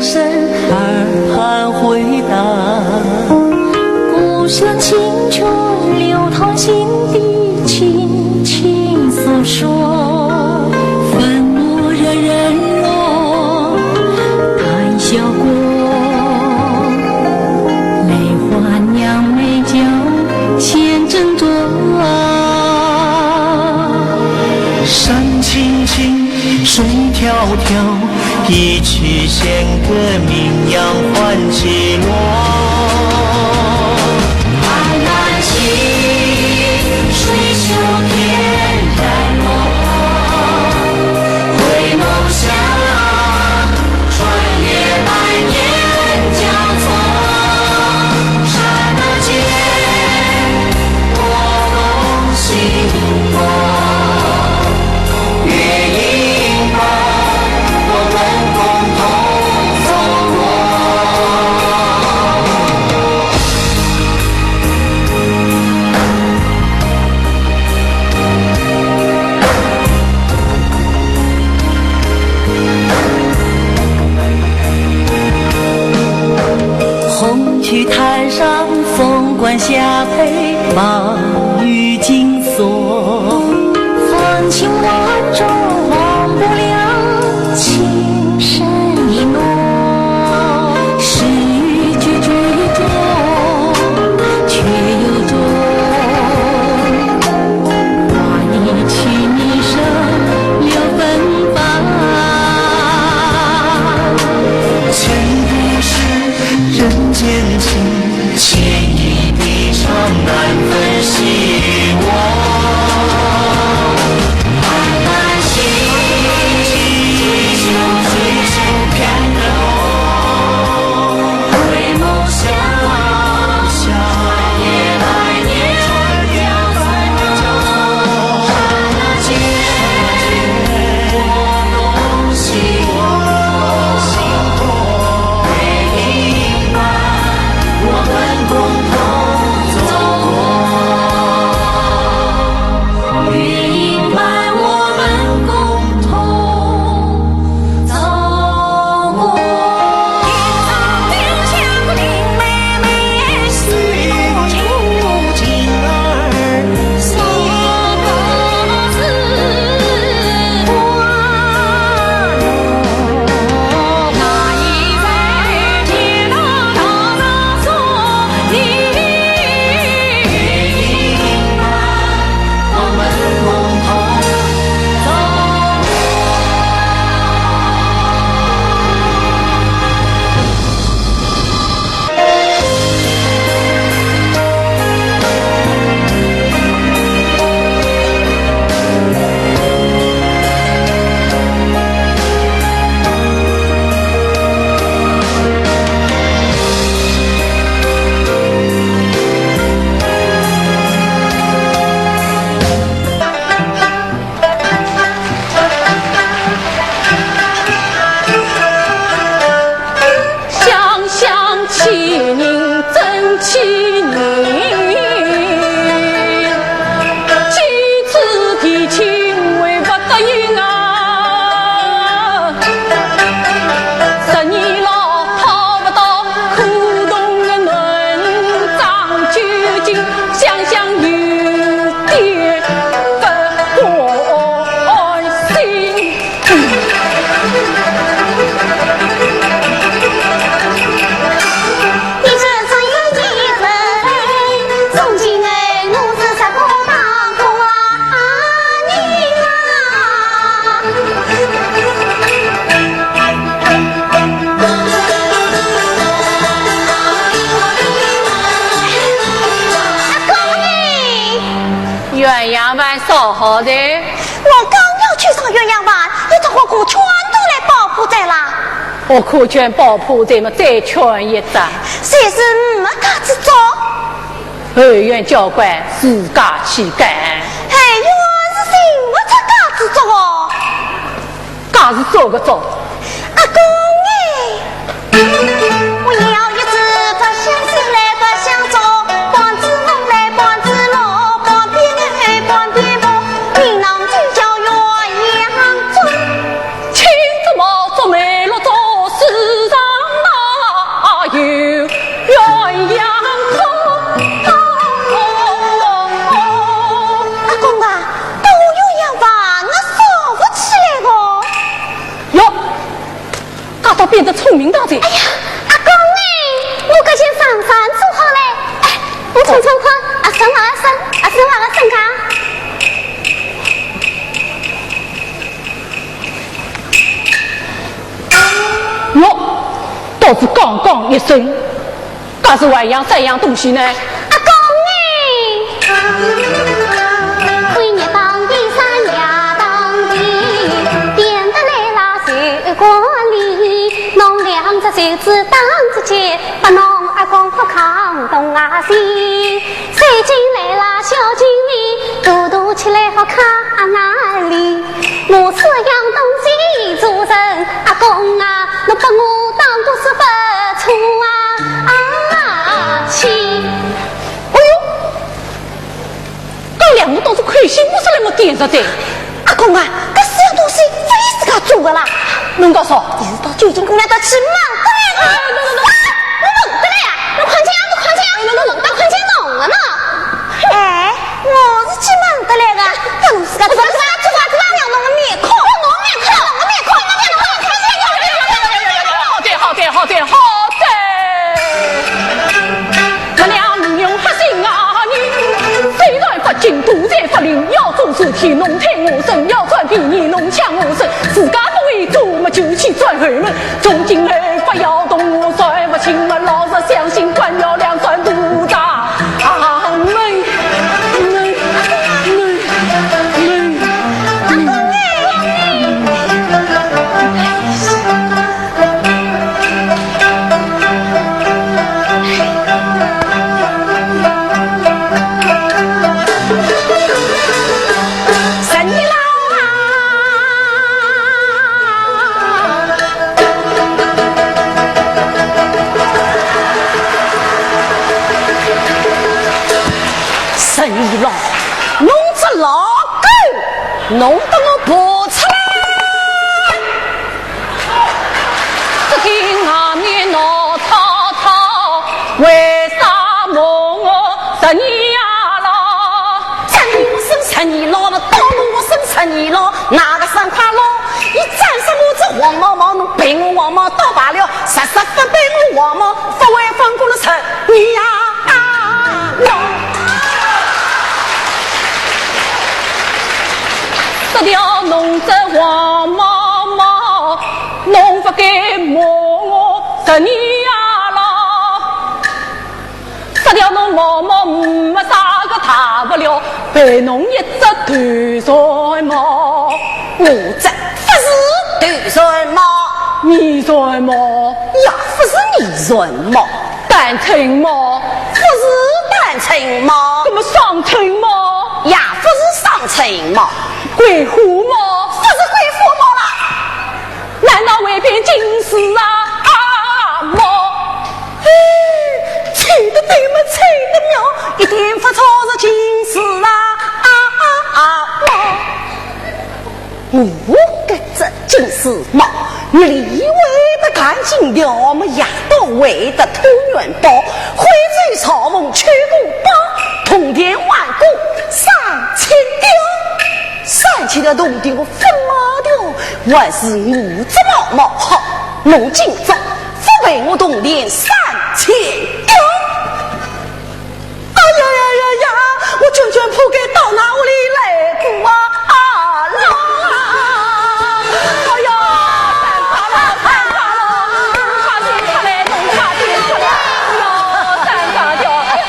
江声儿含回答。故乡清泉流淌心底，轻轻诉说。愤怒人人若谈笑过，泪花娘美娇先斟酌。山青青，水迢迢，一曲弦歌名扬唤起落。海南情，水袖翩然落。回眸想，穿越百年交错。刹那间，波动心波。去滩上凤冠霞帔，马羽锦锁。风情万种忘不了情深一诺。诗句句中却有种花一曲你声留芬芳。千古是人间情，情意比长难分析我。少好的，我刚要去上鸳鸯湾，你这伙姑全都来保护在啦。我可劝保护咱们再劝一阵。谁是没家子做？二院教官自家去干。哎哟，是谁没出家子做哦？家是做个做。阿公哎，我要一直不相信来不相做，帮子弄来帮子弄，帮别人帮别人，你能就叫鸳鸯做。亲自毛做媒了做世上阳空。阿公啊，都有样吧，我说不起来个。哟，嘎达变得聪明到这。哎呀，阿公哎，我可先上饭做好嘞。哎，我匆匆快，阿生啊阿生，阿生啊阿生啊。哟，倒是刚刚一声，嘎是外样这样东西呢？阿公哎，归日当地三亚当地，点得来啦水果里，弄两只手指当着肩，把侬阿公不扛东啊西，塞进来啦小金里，嘟嘟起来好看哪里？我是样东西做人，阿公啊，侬把我当作是不错啊亲。哎呦，这两个都是亏心，我是那么点着的。阿公啊，这四样东西非自家做的啦。侬告诉我，你是到九金宫来到去忙的嘞？我弄的嘞呀！我看见我看见，我弄到看见弄了呢。哎，我是去忙的来的，但我是个做啥娘弄个面孔，弄个面孔，弄个面孔，弄个面孔，看见好的好的好的好的，我俩能用黑心啊你，虽然不敬独在法令，要做事体弄退我身，要赚便宜弄抢我身，自家不会做嘛就去转后门，从今后不要动我算不清嘛，老实相信官要两算不大啊门。弄得我不出来，只听外面闹吵吵，为啥么我10年了？10年我生10年了，到路我生10年了，哪个3块了？你战胜我这黄毛毛，侬陪我黄毛到罢了，实不陪我黄毛，不会放过了10年呀！这条弄只黄毛毛，侬不该骂我10年了。这条侬毛毛没啥个大不了，被侬一只断船毛，我这不是断船毛，泥船毛也不是泥船毛，单层毛不是单层毛，那么双层毛也不是双层毛。鬼狐毛不是鬼狐毛啦，难道未变金丝啊毛？吹得对么吹得妙，一点不错是金丝毛。我个这金丝毛，你里为的干净了么呀？都为的土元宝，回嘴草翁去古包，通天万古3000雕。3千的弄丢分毛掉，还是我这毛毛好，侬今朝不为我动连3000雕。哎呀呀呀呀！我卷卷铺盖到哪里来过啊？哎呀，太怕了，太怕了！快点出来，弄快点出来！哟，三大条，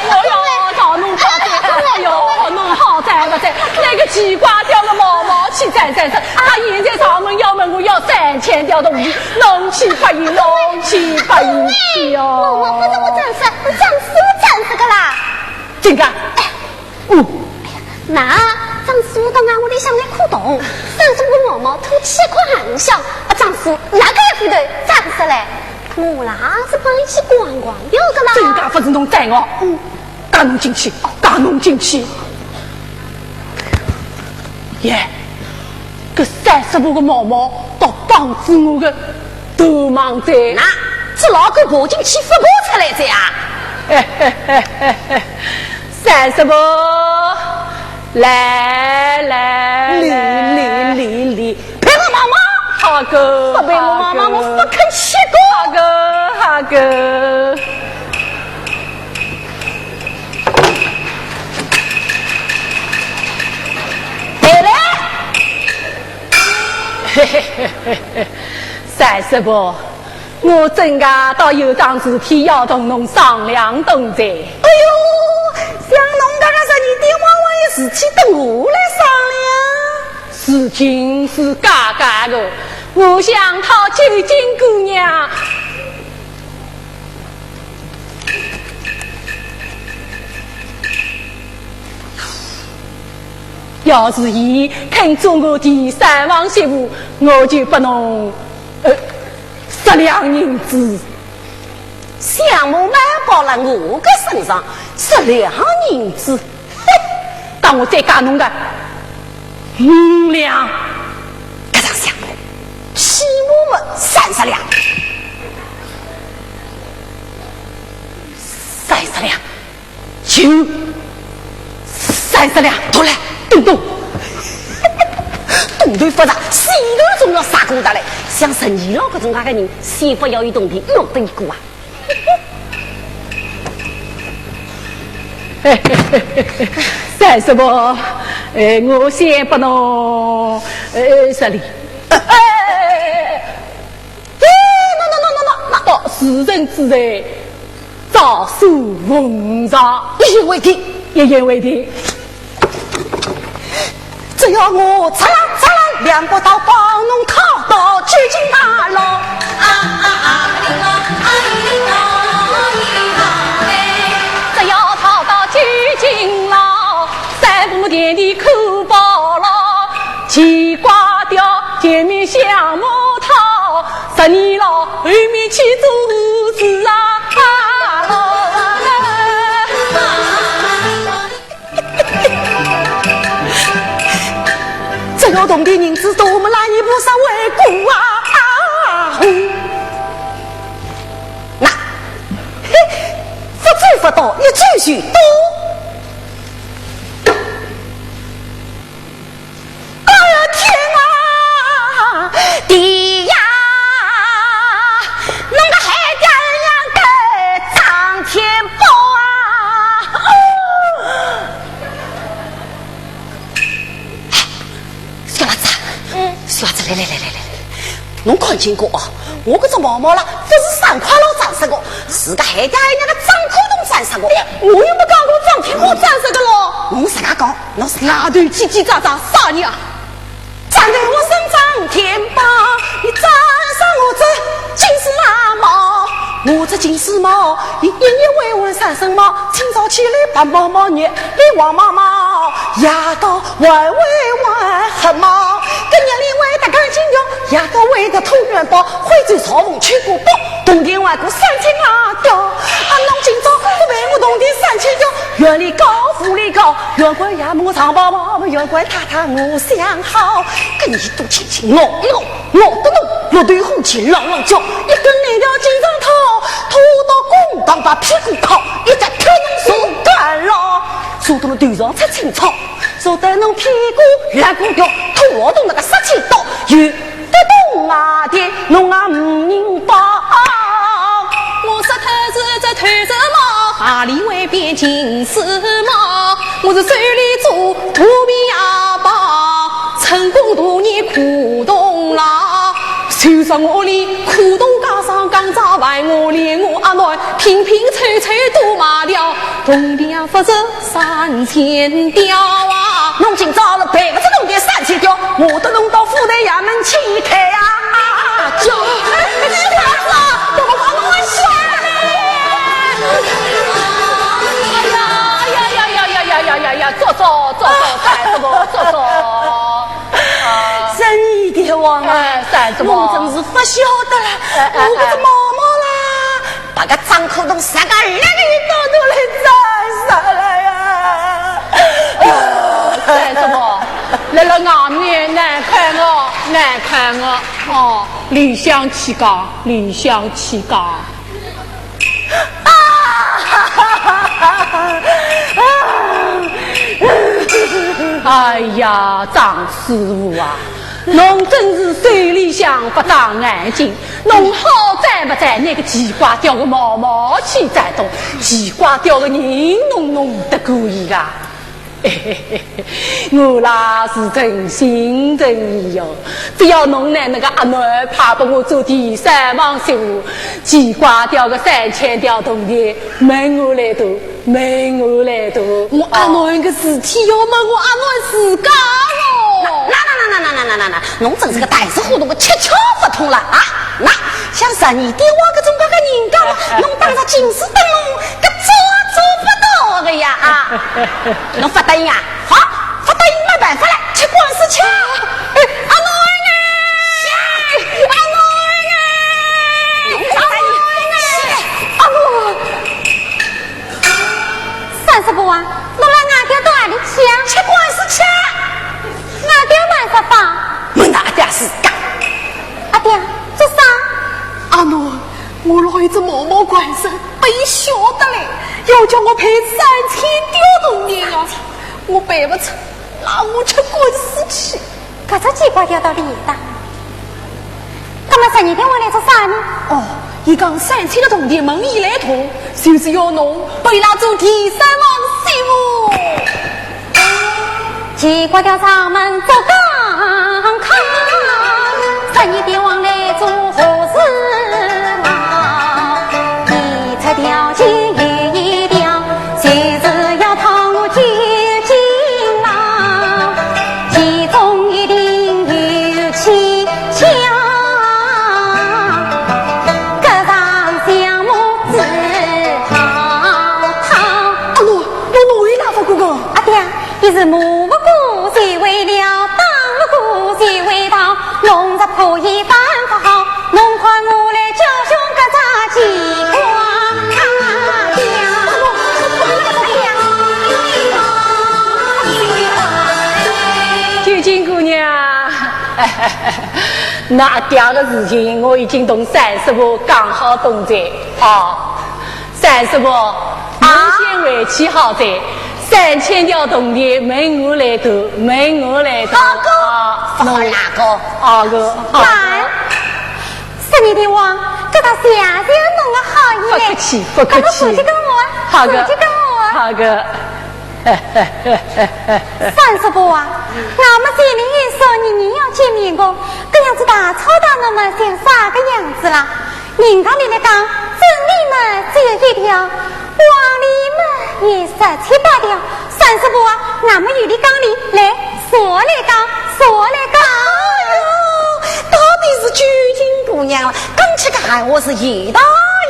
我要找弄快点！哎呦，弄好在不在？那个鸡瓜掉了毛毛去站，他现在上门要问我要3000条东西，弄起发音，弄起发音去哦！我不是我真是，我真是个啦！这个，那张叔到俺屋里向来哭洞，三叔的毛毛吐气快很笑，张叔哪个也不对，咋不是嘞？我啦是帮你去逛逛，有个啦。这个不是侬带我，赶侬进去，赶侬进去。耶，这35个毛毛到帮助我的头忙在，那这老狗爬进去不爬出来的呀？三十伯，来，离，陪我妈妈。好个，不陪我妈妈，我不肯吃过。好个。三十伯，我真噶倒有桩事体要同侬商量动在。哎呦，像侬刚刚说你爹妈妈有事体等我来商量。事情是嘎嘎的，我想讨九斤姑娘。要是伊肯做我的三房媳妇，我就不侬10两银子。项目买包了我个身上10两银子，当我再加侬个5两，搿场项目起码么30两，30两，就30两，多来。动头复杂，谁都总要杀过的嘞。像生意了，搿种那个人，媳妇要有动地，落得一个啊。30伯，我先不侬10里。那到世人之内，早数奉上，一言为定，一言为定。只要我擦啦两把刀帮侬讨到取经大牢。只要讨到取经牢，3步殿的苦包牢，鸡挂掉前面像木头，10年牢后面去做事啊。只要懂的人子多么来你不上为国啊！那，不做不到，你继续多。哎呀天啊，地呀，弄个海家人给张天宝啊！小娃子，来，侬看见过啊？我搿只毛毛啦，不是3块老战士个，是个海家人家个张口东战士个。我又没讲过张天宝战士个咯。侬自家讲，侬是那头叽叽喳喳啥人啊？站在我身张天宝，你站上我这金丝拉毛，我这金丝毛，一夜为我三声毛，清早起来白毛毛热，里黄毛毛，夜到晚黑毛，跟日里为得干净哟，夜到为得偷元宝，惠州朝凤去过宝，冬天外过3000阿雕，侬今朝不陪我冬天3000雕，院里高府里高，月怪呀我长包包，月怪太太我想好，跟你多亲亲我的弄，乐队红旗朗朗叫，一根那条金针头，拖到公堂把屁股靠，一只跳侬手干了，手到了头上出青草，手在侬屁股烂股掉，拖到那个杀气刀，有得动啊的侬啊唔明白。我说他是这头子毛，哪里会变金丝毛？我是手里做土皮哑巴，成功多年苦冬啦，手上我里苦冬加上刚早晚我连我阿妹平平脆脆都麻了，冬天不是3000雕啊！侬今朝了赔不是冬天3000雕，我都弄到府内衙门去开呀！就坐，三十伯，坐。生意的王啊，我真是不晓得了，我这毛毛啦，把个张口洞3个2个一刀都来斩杀了呀！三十伯，来了外面难看我，哦，理想起讲。啊！哎呀，张师傅啊，侬真是水里向不长眼睛，侬好在不在那个鸡瓜雕个毛毛去在动，鸡瓜雕个人侬弄得可以啊！我啦是真心真意哟，只要侬拿那个阿囡派给我做第三房媳妇，鸡瓜雕个3000条铜钿，没我来多，没我来多。我阿囡个事体要问我阿囡自家咯。那，侬真是个呆子糊涂个七窍不通了啊！那像12年我搿种个人家，侬当着金丝灯笼，搿做不到个呀啊！侬不答应啊？好，不答应没办法了，吃光是吃。阿囡呢？阿囡呢？阿囡，三师伯啊，侬拉阿爹到哪里去啊？吃光是吃。阿爹买啥饭？我哪点是干？阿爹，做啥？阿囡，我老一只毛毛官身被晓得嘞，要叫我赔3000条铜钿啊！我赔不出，那我吃官司去。搿只鸡瓜掉到里的。那么12天我来做啥呢？哦，伊讲3000个铜钿问伊来同，就是要侬陪他做第三房媳妇。鸡瓜掉上门做刚康，12天王来做何事嘛？一才掉进一掉，谁是要讨我结金郎？其中一定有蹊跷，各上项目只堂。阿囡，侬为哪副哥哥？阿爹，你是木不顾谁为了，当不顾谁为当，弄得可以办不好，弄快我来教训个杂鸡瓜。九金姑娘，那点个事情我已经同三师傅讲好懂在啊。三师傅，侬先回去好在，3000条铜钿没我来投，没我来投。大哥，不好哪个？二哥，来，12天王，这他下就弄个好意嘞。不客气，不客气。回去跟我，好的，回去跟我。好的。三师伯啊，俺们这里也说你要见面过，这样子大吵大闹嘛，像啥个样子啦？人道里来讲，真理嘛只有一条，往里嘛也17、8条。三师伯啊，俺们有的讲理来，说来讲，说来讲。哎呦，到底是九金姑娘了，讲起个闲话是有道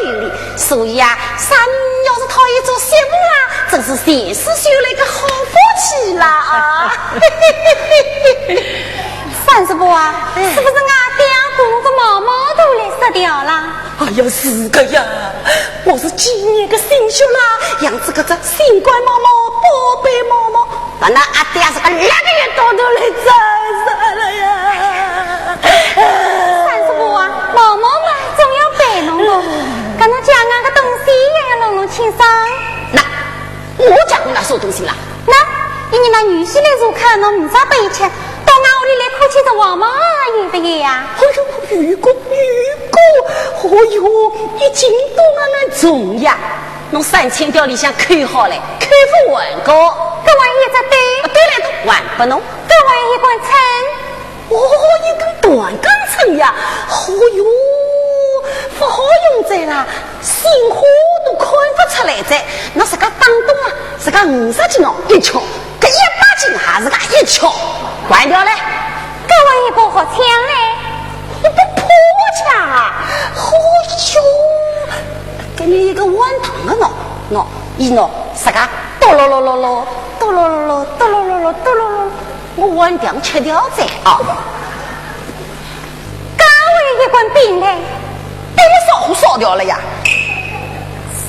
有理，所以啊，三要是讨厌做媳妇啦，真是前世修了一个好福气啦啊！三师伯啊，是不是俺爹公着毛毛都来失掉了？哎呀，是个呀，我是几年个新秀啦，养这个新乖毛毛、宝贝毛毛，把那阿爹是个2个月多都来摘杀了呀！三师伯啊，毛毛嘛总要陪侬的，跟侬讲俺个东西也要弄弄清爽。那我讲那什么东西啦？那你那女婿来入看侬没啥悲切，到俺屋里来哭泣着王妈有不有呀？哎呦，雨哥，哎呦，已经到俺重呀！侬3000条里向看好嘞，看不完个，各位一只对，对了都还不侬。各位一管称。哦，一根断根针呀！哦哟，不好用在啦，鲜花都看不出来在。那自家当东啊，自家50斤哦一敲，搿100斤还是个一敲，关掉嘞。各位一把好枪嘞，我不破枪啊！哦哟，给你一个碗汤的喏，一喏，自家哆咯咯咯咯，哆咯咯咯，哆咯咯咯，哆咯咯。我碗掉吃掉在啊！各位一管兵嘞，被我烧火烧掉了呀！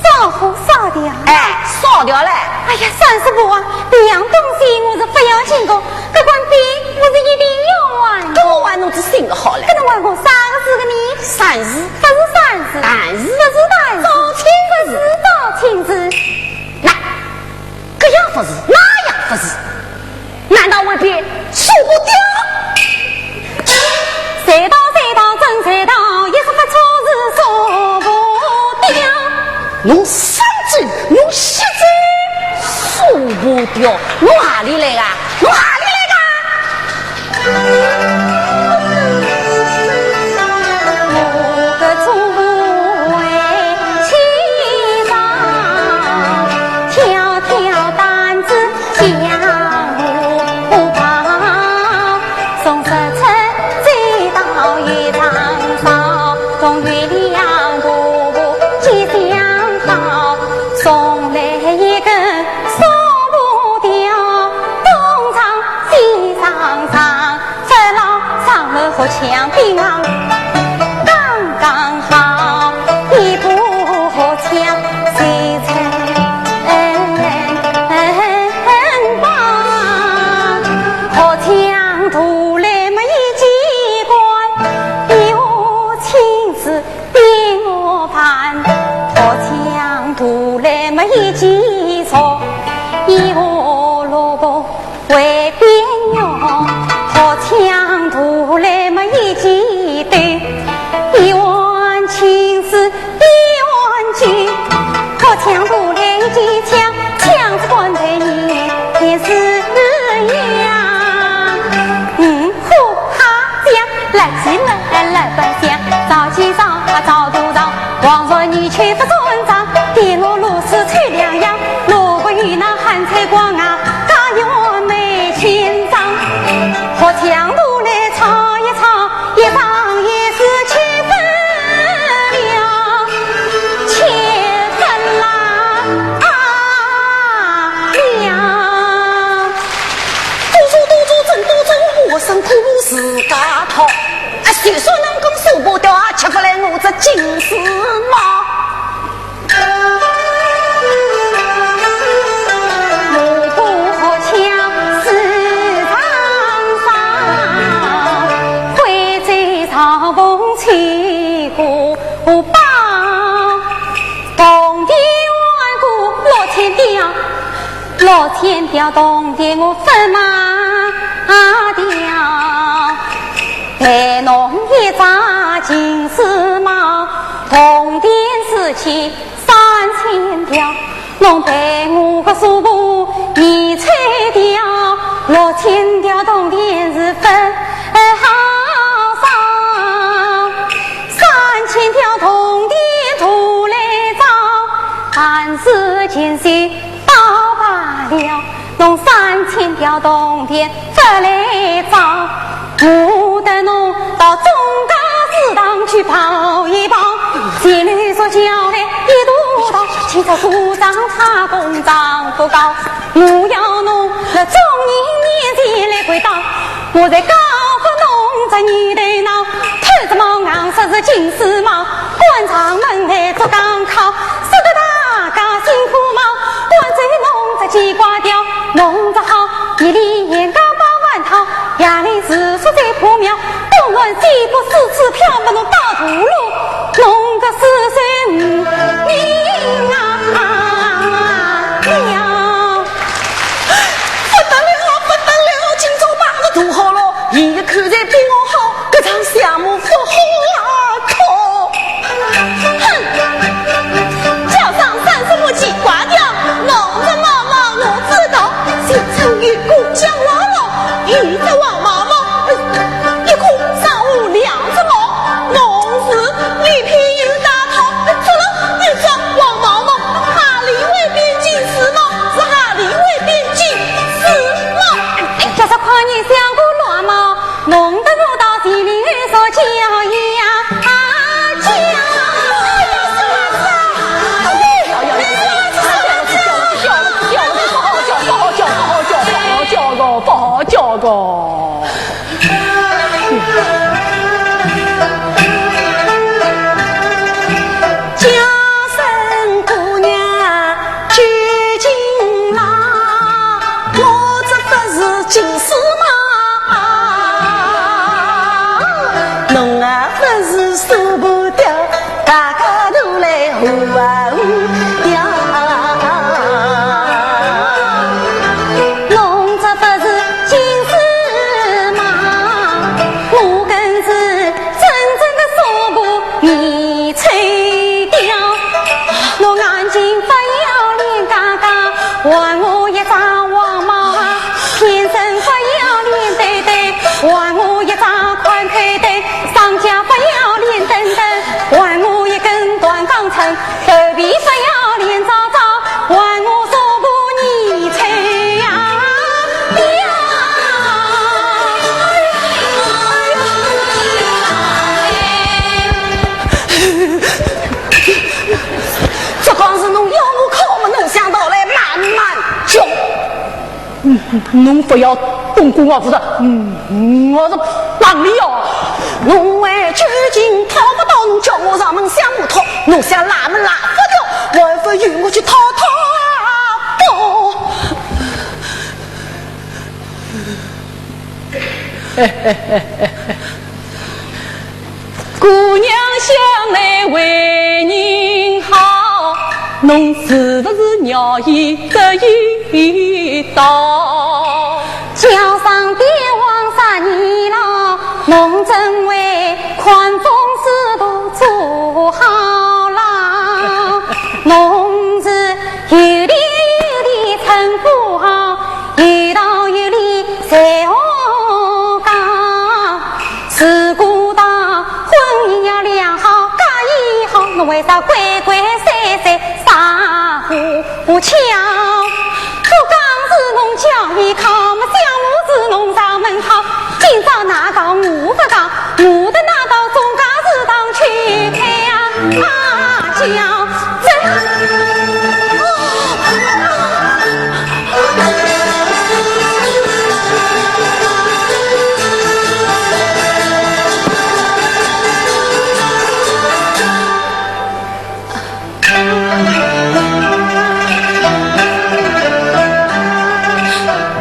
烧火烧掉。哎，烧掉了！哎呀，三师伯啊，这样东西我是不要紧的，这管兵我是一定要玩。跟我玩弄子新的好嘞。跟侬玩过啥个是个呢？三日不是三日，但是不是但是，招亲不是招亲子。那这样不是，那样不是？难道为别真我现在受不掉，哪里来啊？哪里来啊？墙壁上刚刚好，一步墙谁曾帮？破墙图来么一机关，一我亲自比我盘。破墙图来么一机错，一我萝卜为边用。破墙图来么一记对，一碗青丝一碗酒。破墙图来一记枪，枪子关在你也是样。呼哈讲来起来本乡，早起早早都早，王说你却不尊长，地落露丝吹两样，萝卜与那寒菜光啊，大一碗没清脏。破墙图来炒一炒，一放也是7分了，7分啦了。督真督我辛苦自家讨，谁说能够受不掉啊？吃不来我这金丝猫。起鼓棒，东帝万古落天雕，落天雕东帝我分马雕，陪侬一扎金丝帽，铜钿四起3000条，侬陪我个苏布你吹调，落天雕东帝是分3000条铜钿图来造，寒士前夕到罢了，弄3000条铜钿再来造，不得侬到中大祠堂去跑一跑，心里所交的一督道，起草书章查公章不高，我要侬那中年年纪来回答，我在告诉侬这你的脑。头子毛昂说是金丝帽，官场门外做钢靠，说得大家辛苦忙，官贼弄着鸡瓜雕，弄着好，一里眼刚8万套，夜里时速在破庙，东乱西部4次飘，不能到土路，弄个4岁命啊了，不得了，今朝把我做好了，一看在比我好，这场项目不好考。叫上30亩鸡瓜掉，弄着毛毛我知道，先成一股将老老，一只黄毛毛，一股上午2只毛，还我一张黄毛啊，天生不要脸对对，还我一张宽腿腿，上家不要脸等等，还我一根断钢秤，头皮不要脸早早，还我说过你吹呀呀。这光是侬要我靠么？侬想到来慢慢教。侬不要动过我的，我是帮你哦。侬为究竟讨不到，侬叫我上门想我讨，侬想拉门拉不掉，还不与我去讨不？姑娘想来为人好，侬是不是鸟意得一道？叫上帝王啥年了，侬真为宽风师徒做好了。侬是有理有理称呼好，有道有理才好讲。如果到婚姻要良好，家也好，侬为啥乖乖散散傻乎腔？我刚是侬叫你靠，么想我是侬上门讨。今朝哪讲我不讲，我的那道总家是当去开呀叫真。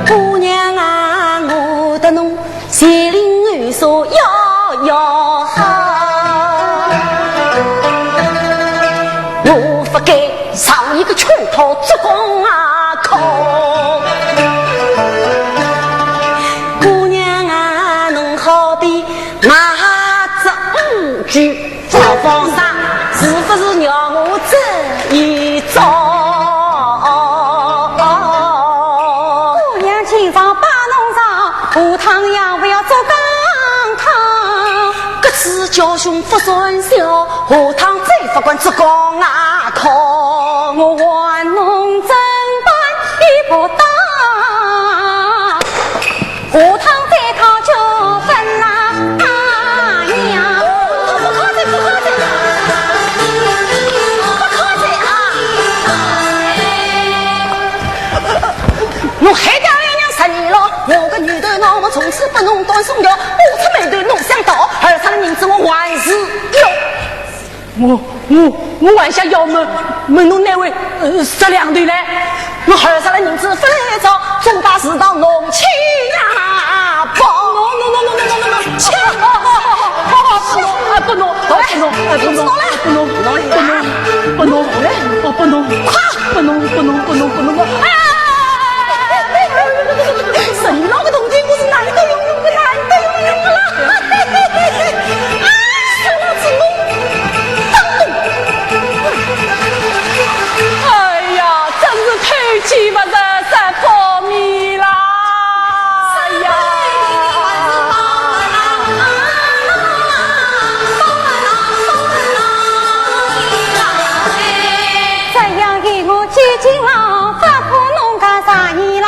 姑娘啊，我的侬心灵暗说要好，我不该上一个圈套做工啊靠。姑娘啊，侬好比马子五句造房上，是不是让我这一招？下趟也不要做钢汤，各自教训不算小，下趟再不管做工啊靠。我还侬真办遇不到，下趟再讨就分啦娘。不靠在不靠在我害掉娘娘10年了，我个女的那么从此不弄断送掉，我出门头弄想到，而他的名字我还是要。我还想要问侬哪位12对来，我二十的名字分来找，总把事到弄起呀包。切！不弄，10年老个东西，我是难得用了。小老子弄哎呀，真是偷鸡不着三泡米啦！哎呀，这样给我究竟了，不可弄个啥年了。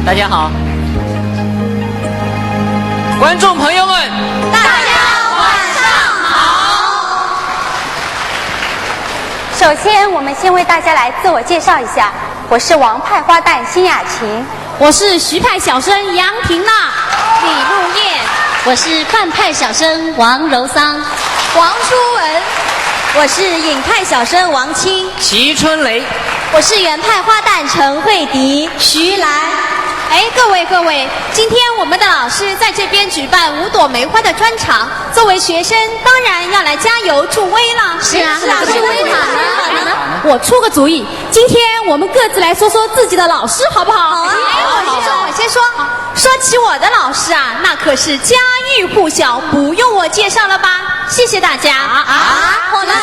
大家好，观众朋友们，大家晚上好。首先，我们先为大家来自我介绍一下，我是王派花旦辛雅琴，我是徐派小生杨婷娜、李露燕，我是范派小生王柔桑、王淑文。我是影派小生王青，齐春雷，我是原派花旦陈慧迪，徐兰。哎，各位，今天我们的老师在这边举办5朵梅花的专场，作为学生当然要来加油助威了。是啊，助威好呢。我出个主意，今天我们各自来说说自己的老师，好不好？好啊。我先说。说起我的老师啊，那可是家喻户晓，不用我介绍了吧？谢谢大家。好了。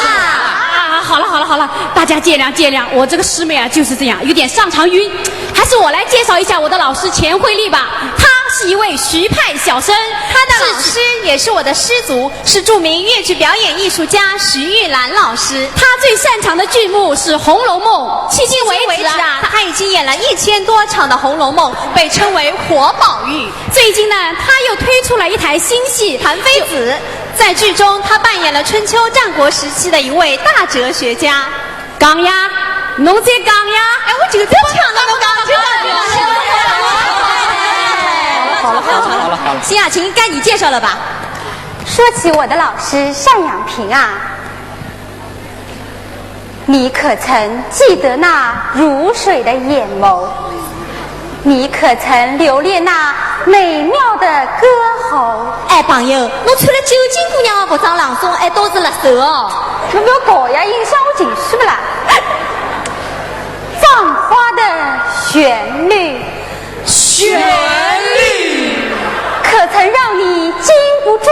好了，大家见谅，我这个师妹啊就是这样，有点上场晕。还是我来介绍一下我的老师钱慧丽吧。她是一位徐派小生，她的老师也是我的师祖，是著名越剧表演艺术家徐玉兰老师。她最擅长的剧目是《红楼梦》，迄今为止啊，她已经演了1000多场的《红楼梦》，被称为活宝玉。最近呢，她又推出了一台新戏《韩非子》。在剧中，他扮演了春秋战国时期的一位大哲学家。讲呀，侬在讲呀？哎，我就是这抢的，侬讲。好了，辛雅琴，该你介绍了吧？说起我的老师单养平啊，你可曾记得那如水的眼眸？你可曾留恋那美妙的歌喉？哎，朋友，侬穿了九斤姑娘的服装朗诵，还都是勒手哦。侬不要搞呀，影响我情绪不啦？葬花的旋律，可曾让你禁不住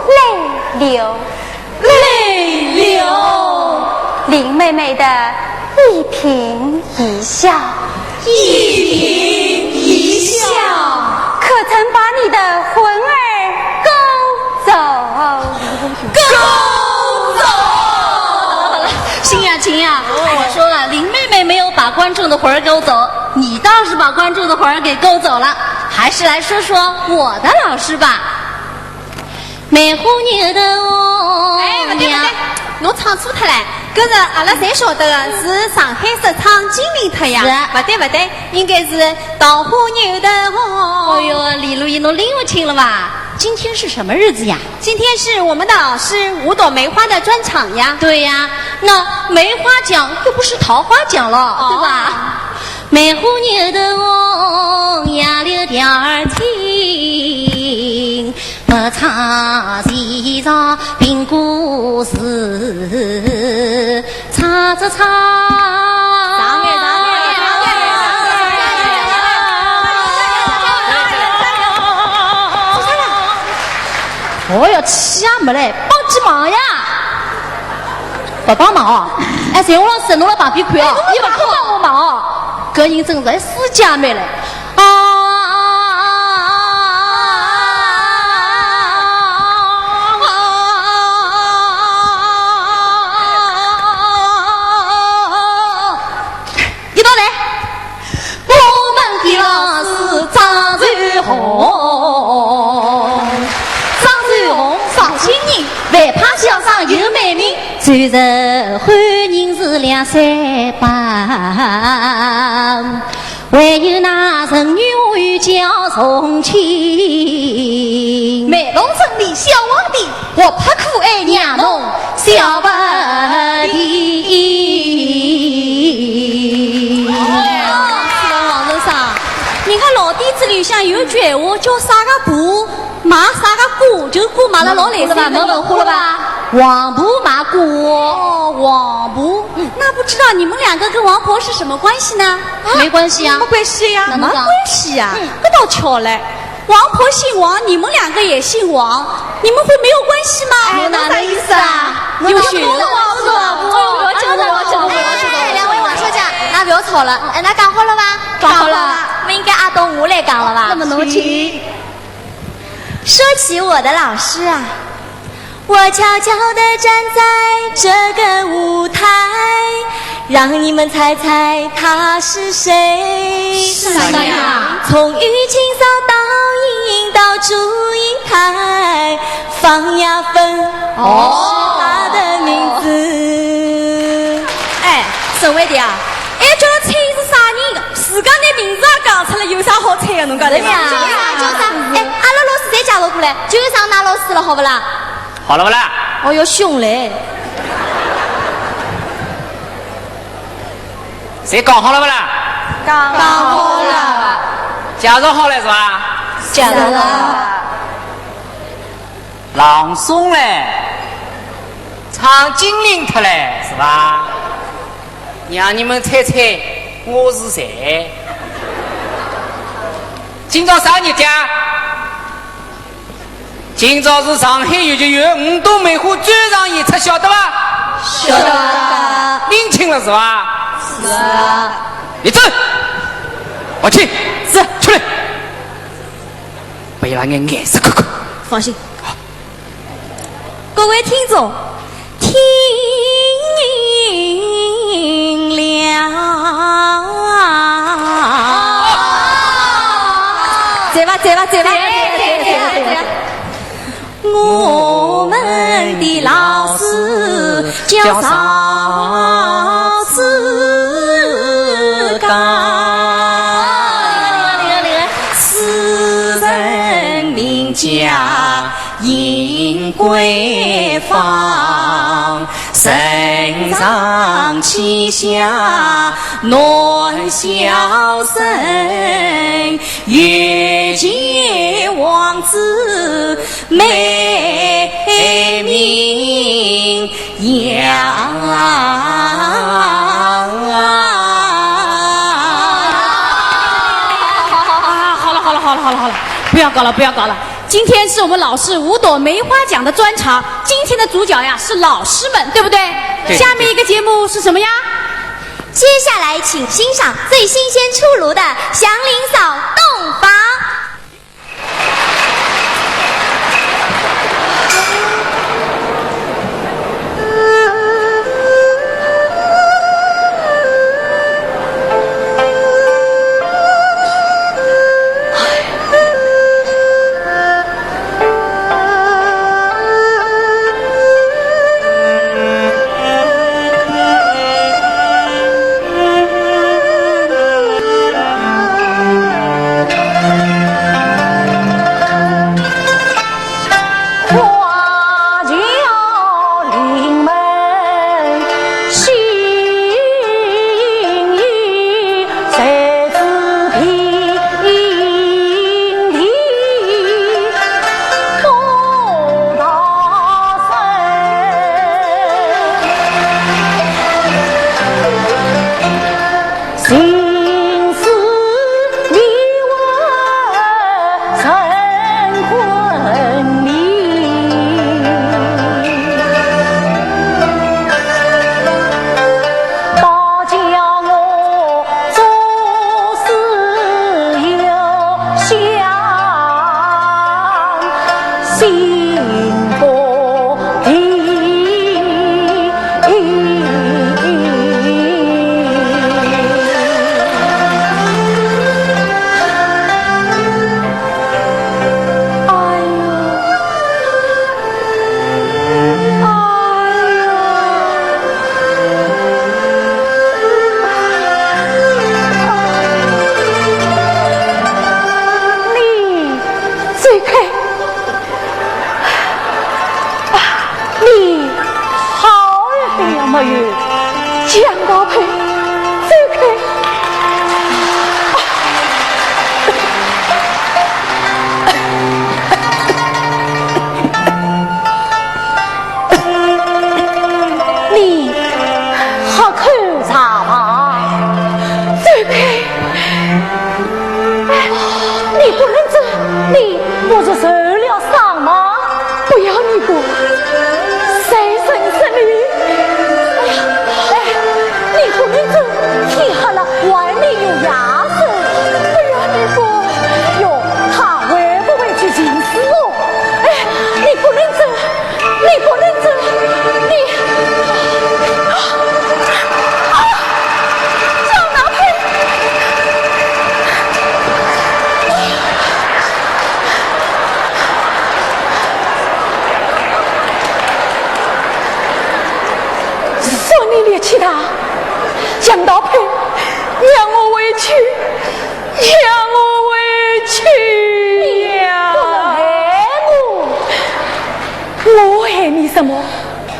泪流？林妹妹的一颦一笑，可曾把你的魂儿勾走？辛雅琴呀，我说了，林妹妹没有把观众的魂儿勾走，你倒是把观众的魂儿给勾走了。还是来说说我的老师吧。梅花牛头哦，不对，侬唱错脱了。搿是阿拉侪晓得的，是上海说唱金陵特呀。不对，应该是桃花牛头哦。哎呦，李如意，侬拎不清了吧？今天是什么日子呀？今天是我们的老师5朵梅花的专场呀。对呀，那梅花奖又不是桃花奖了，对吧？梅花牛头哦，杨柳调儿听，不唱戏唱评故事，唱着唱。哦哟，气啊没嘞，帮几忙呀？不帮忙哦！哎，在我老师侬辣旁边看哦，你不肯帮我忙哦，搿人真是死姐妹嘞！一道来，我们的老师张瑞红。上新人，外派小生有美名，最受欢迎是2、3班，还有那人语话语叫重庆，梅龙镇里小皇帝，活泼可爱让侬小不敌。王先生，人家老底子里向有句话叫啥个布？买啥个锅就锅买了老来是吧？没文化了吧？黄婆买锅哦，黄婆。那不知道你们2个跟王婆是什么关系呢？没关系啊，什么关系呀？什么关系呀？这倒巧嘞，王婆姓王，你们2个也姓王，你们会没有关系吗？哎，哪个意思啊？有血的王是吧？我讲的。哎，2位王小姐，那不要吵了。哎，那讲好了吧？讲好了。不应该阿东我来讲了吧？那么侬请。说起我的老师啊，我悄悄地站在这个舞台，让你们猜猜他是谁？是谁呀？从玉清扫到银到祝英台，放呀分是他的名字。哎，所谓的啊，哎，叫他猜是啥人的？自家的名字也讲出来，有啥好猜的？侬讲对呀？叫啥？哎，阿拉老师再介绍过来，就上那老师了，好不啦？好了不啦？哦哟，凶嘞！谁搞好了不啦？搞好了，假如好了是吧？假如了，朗诵嘞，唱精灵特嘞，是吧？让你们猜猜我是谁？今朝啥日子啊？今朝是上海游击园5朵梅花专场演出，晓得吧？晓得。领清了是吧？是啊。立正，往前，是出来，不要让俺眼色看看。放心。各位听众，听了。走吧。我们的老师叫邵志刚，诗人名叫殷桂芳，身上旗下暖笑声，越见王子美名扬。好了，不要搞了。今天是我们老师5朵梅花奖的专场，今天的主角呀是老师们，对不对？对。下面一个节目是什么呀？接下来请欣赏最新鲜出炉的祥林嫂洞房。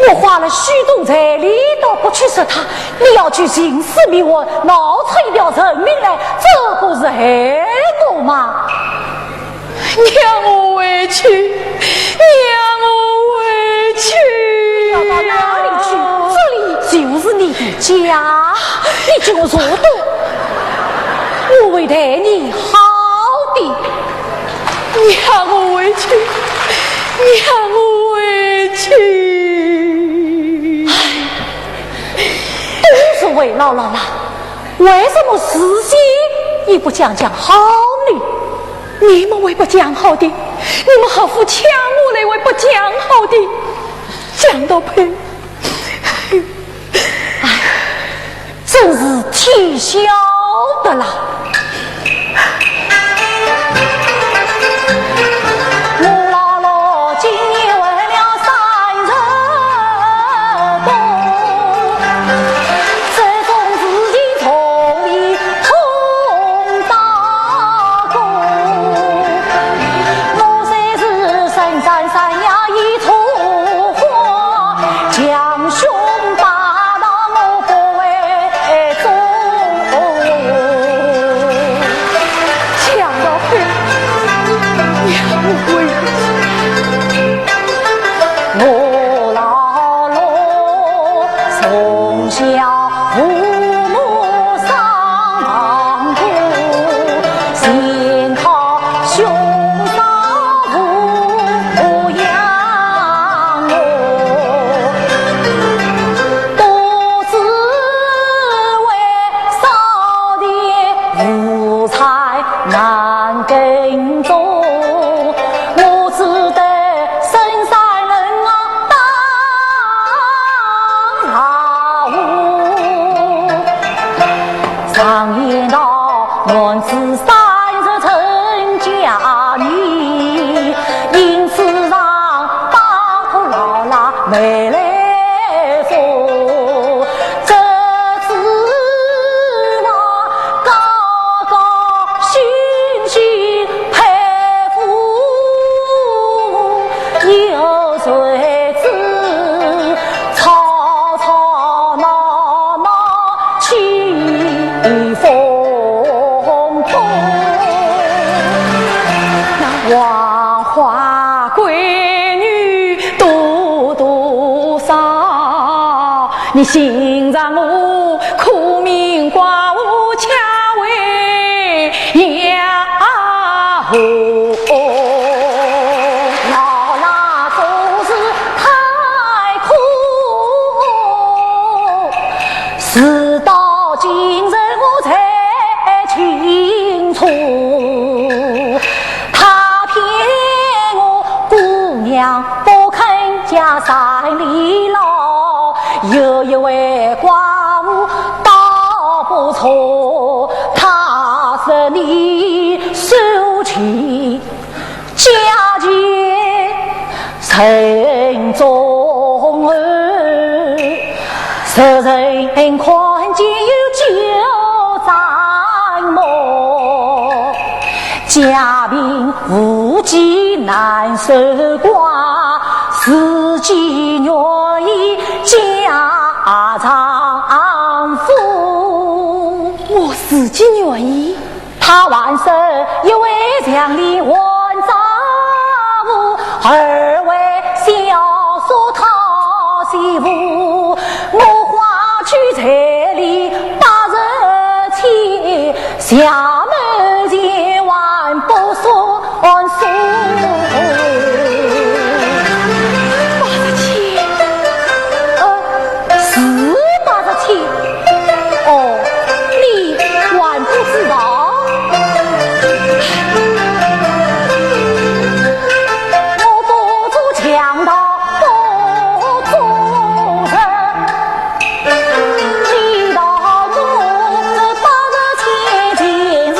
我花了许多财力都不去杀他，你要去行事逼我，闹出一条人命来，这不是害我吗？让我回去，让我回去！要到哪里去？这里就是你的家，你就说的，我会待你好的。你让我回去，你让我回去！都是为姥姥啦，为什么事情也不讲好呢？你们为不讲好的，你们何苦抢我来为不讲好的？讲到配，哎，真是天晓得啦！我姥姥今年为了30多，这种事情从未碰到过。我虽是深山山呀一簇花，将兄把到我不为重。抢到配，你让我回去。我姥姥从小父母双亡故，先靠兄嫂抚养我，独自为少爹无才难耕种，我只得深山人当老五。常言道，男子30成家女，因此让大头姥姥没来说，这次我高高兴兴佩服，有谁知吵吵闹闹起风波，那王花闺女多多少，你心让我苦命寡妇恰为呀后。姥姥做事太苦，事到今日我才清楚，他骗我姑娘不肯嫁山里老，有一位寡妇倒不错，他是你收起家界城中儿，世人看见有9盏木，家贫无计难守寡，自己愿意家丈夫。我自己愿意。他万寿一位强力万丈夫，二位小说讨媳妇，我花去彩礼80千，下门前万不算数。80千，哦，你还不知道？我不做强盗，不做人，知道我这80千钱是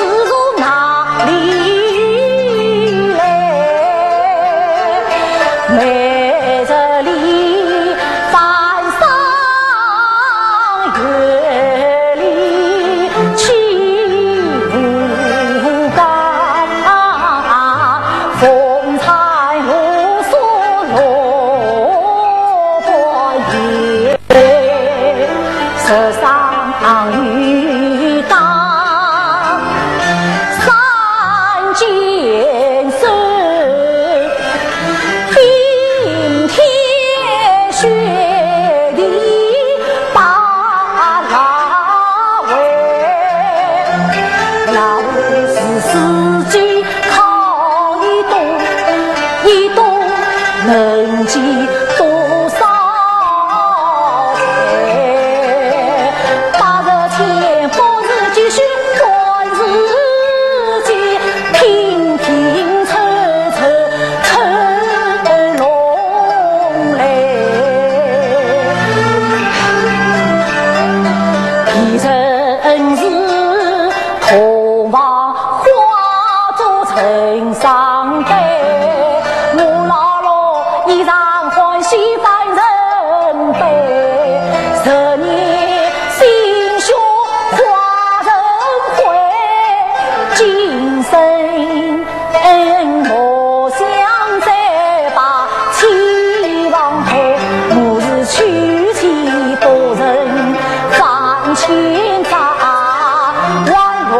与刚，三件事，冰天雪地把那位，那位是四季靠一冬，一冬能记多少载？把这天风日继续短日记，平平彻彻成龙嘞。一人是同往化作城上北。一让欢喜犯人悲，10年心胸化人灰，今生莫想再把期望陪，末日娶妻多人犯千诈，宛若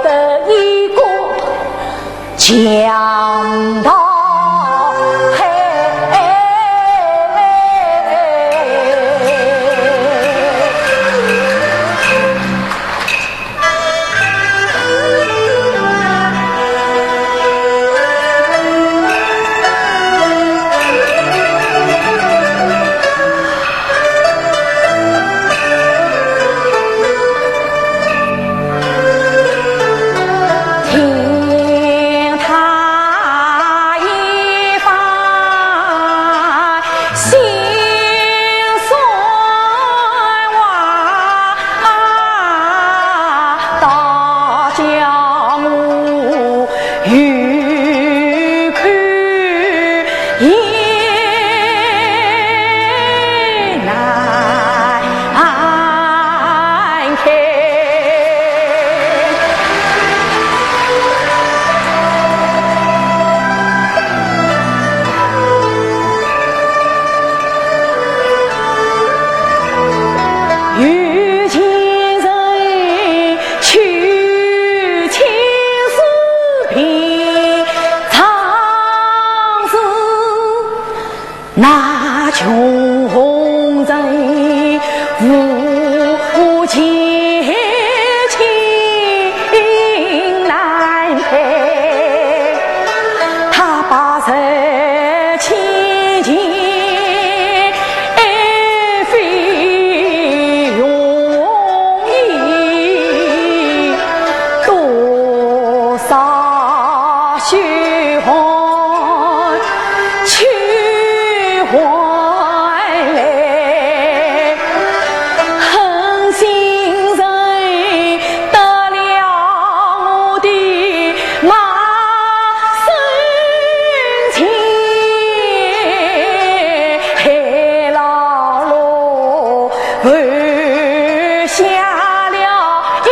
得一个强盗。那穷人无情情难陪，他把这亲情非容易，多少血汗去换来，狠心人得了我的马生情，海老罗犯下了一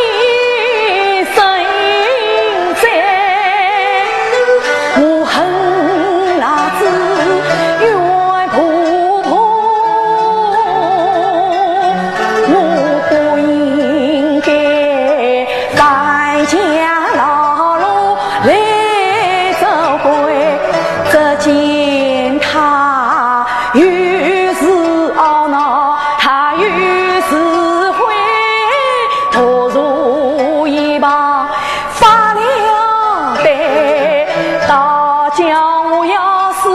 身债，我恨老子冤婆婆，我不应该在家老路来走归，只见他越是懊恼，他越是悔，投入一旁发了呆，大叫我要是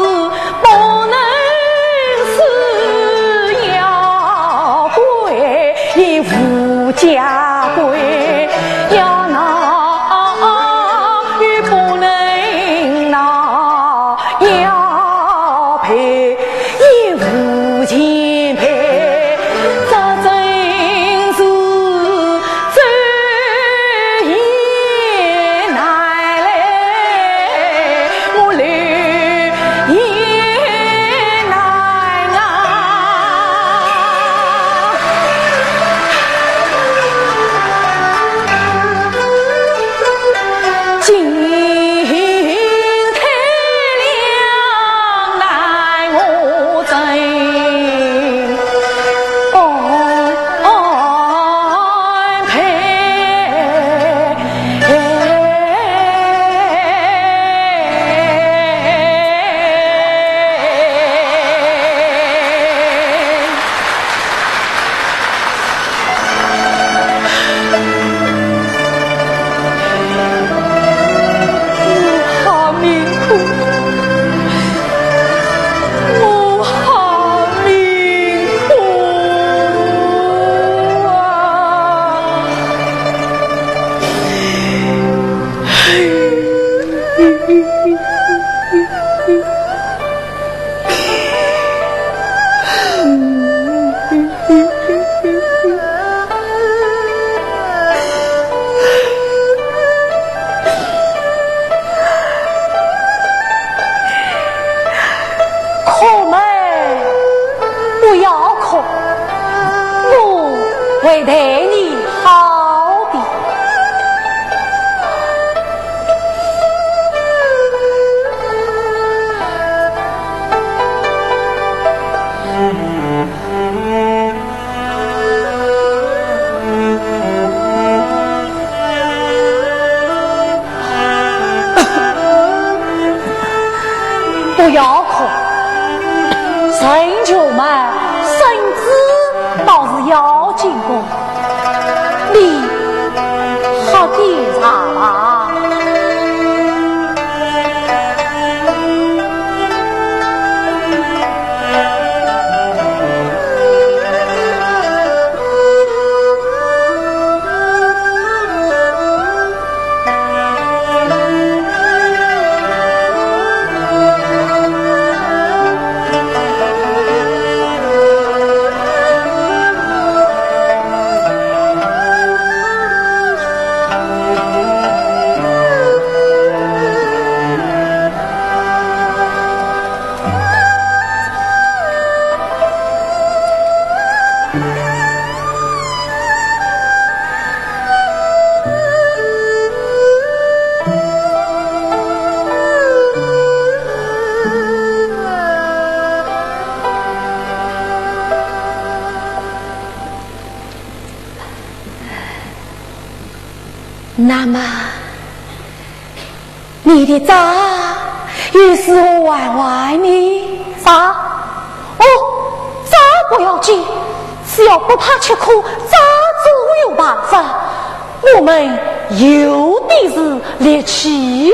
不能是要归，你无家归，要闹与不能闹，要陪亦无钱陪，这真是最也难来，我泪也难啊。对你好的。不要哭，神球们身子倒是要紧的，你好检查吧。那么，你的账又是我玩玩呢？啥？哦，账不要紧，只要不怕吃苦，账总有办法。我们有的是力气哟。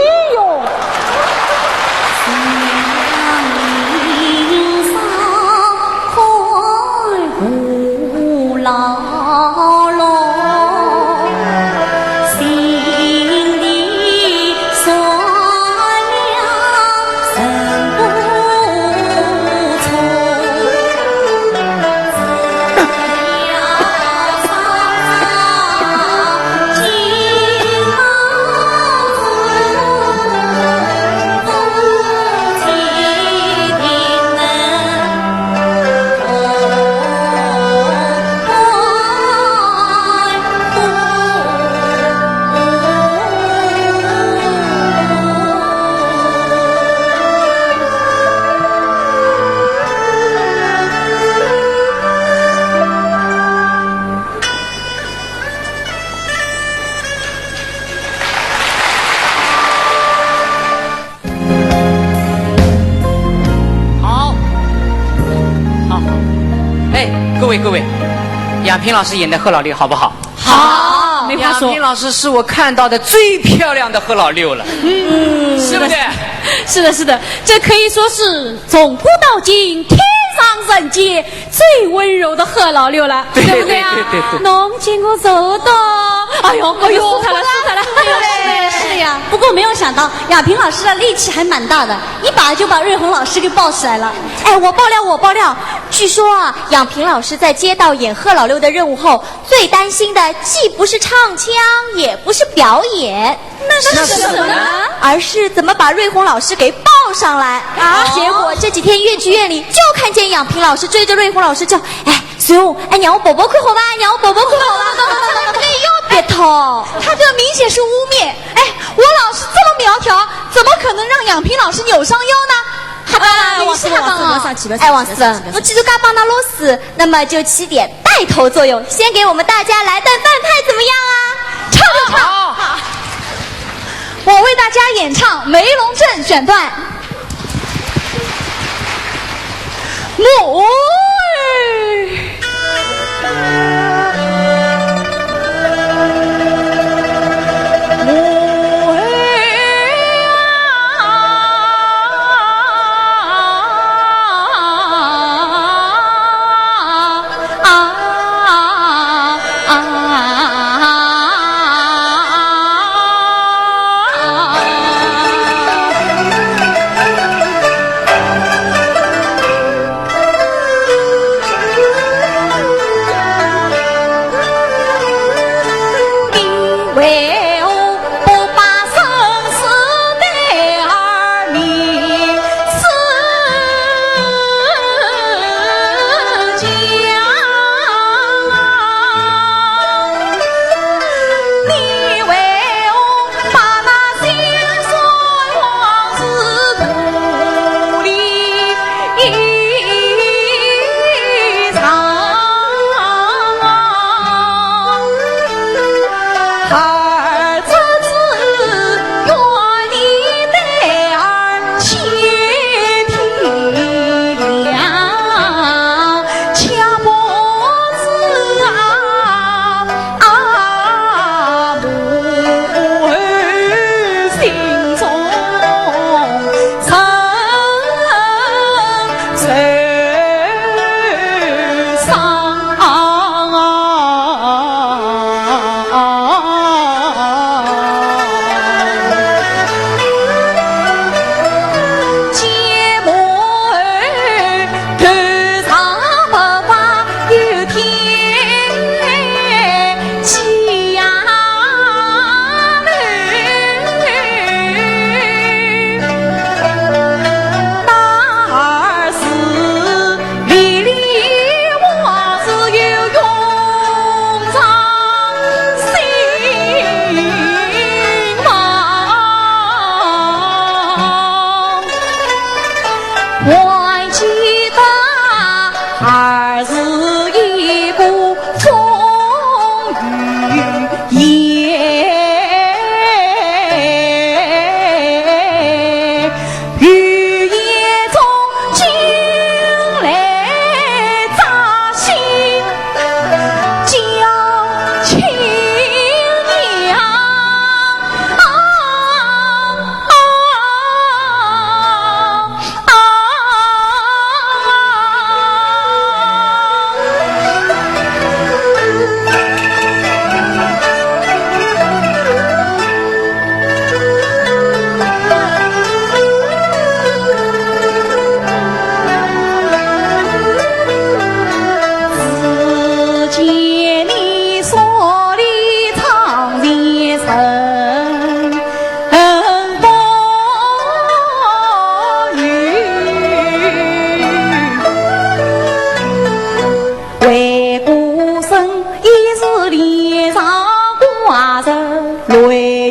各位，杨平老师演的贺老六好不好？好，没话说。杨平老师是我看到的最漂亮的贺老六了，是不是？是的，是的，这可以说是从古到今天上人间最温柔的贺老六了，对不对啊？对。侬见我走的，哎呦，输他了。是的呀，不过没有想到亚萍老师的力气还蛮大的，一把就把瑞红老师给抱起来了。哎，我爆料，据说啊，亚萍老师在接到演贺老六的任务后，最担心的既不是唱腔，也不是表演，那是什么呢？而是怎么把瑞红老师给抱上来啊！结果这几天越剧院里就看见亚萍老师追着瑞红老师叫，哎，随我，哎，让我宝宝看好吧，让我宝宝看好吧，你要别逃，他这明显是污蔑。哎，我老师这么苗条，怎么可能让杨萍老师扭伤腰呢？王思文，王思文，我既然刚帮到老师，那么就起点带头作用，先给我们大家来段反派怎么样啊？唱！我为大家演唱《梅龙镇》选段。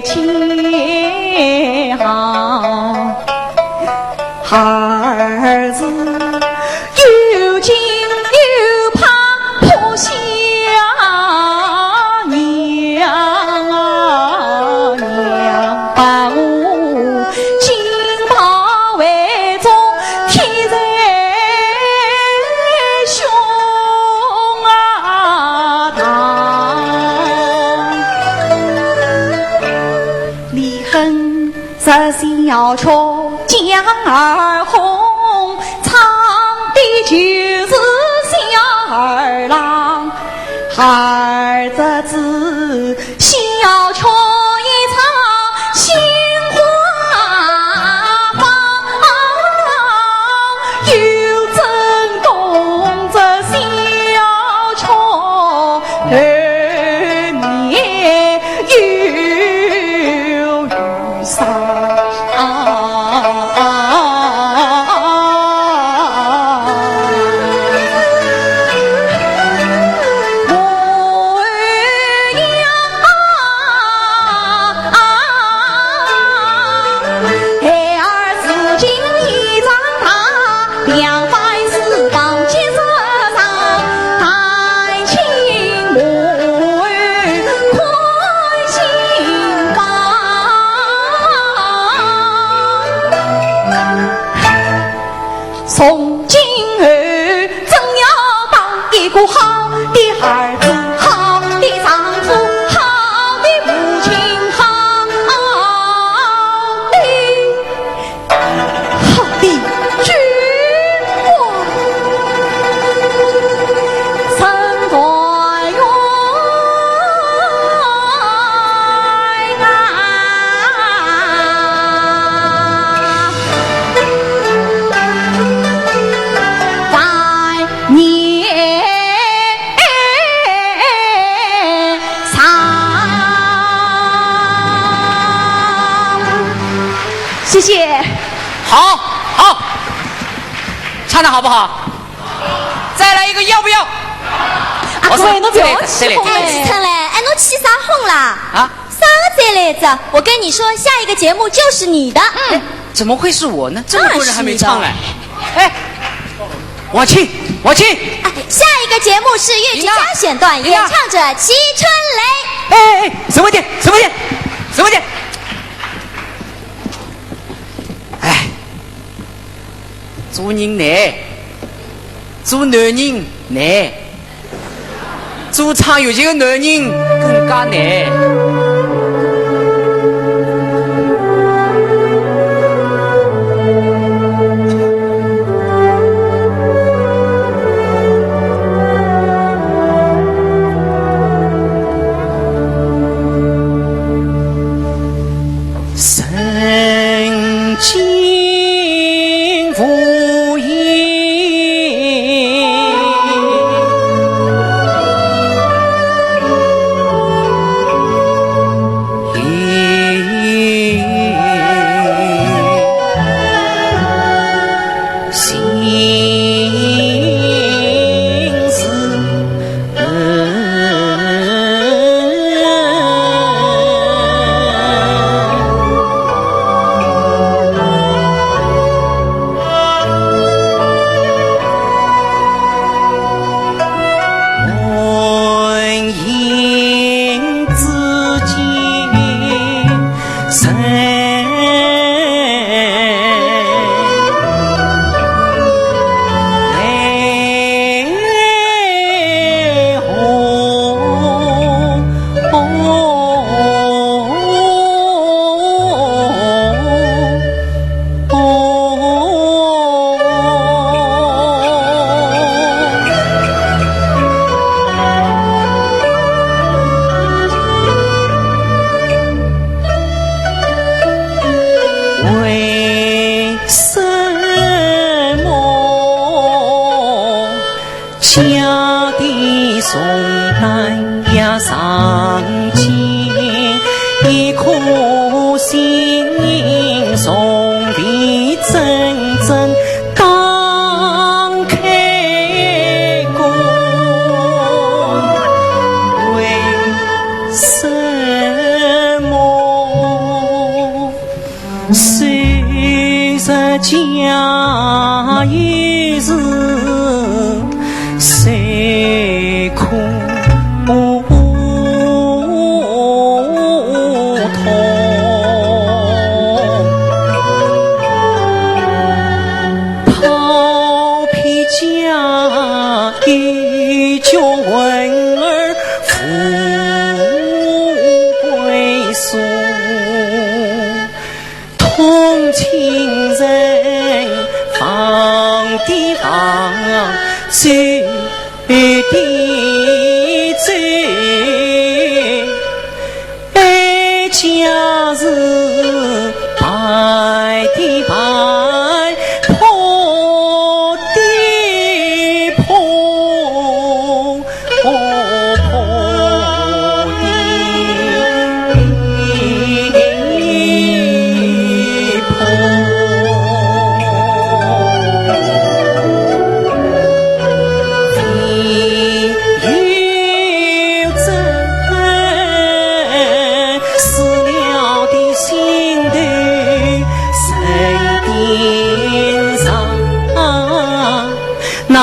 家，儿子又惊又怕破下娘啊，娘把我金袍为中贴在胸膛，离恨十小桥江儿红，唱的就是小儿郎，孩子子小桥一唱心花放，又震动着小桥儿年又雨洒。从今后真要当一个好的儿子，好的丈夫，好的母亲，好的君王，身怀远谢谢。好，好，唱的好不好？再来一个，要不要？各位，侬不要起哄哎，启程嘞，哎，侬起啥哄啦？啊？啥个再来着？我跟你说，下一个节目就是你的。怎么会是我呢？这么多人还没当唱嘞。哎，王庆，王庆，哎，下一个节目是越剧加选段，琳娜演唱者齐春雷。哎哎，什么店？什么店？什么店？哎，做人难，做男人难，做唱有钱的男人更加难。曾经无言，心思为什么家的送来呀上前，一颗心送的真正刚开过，为什么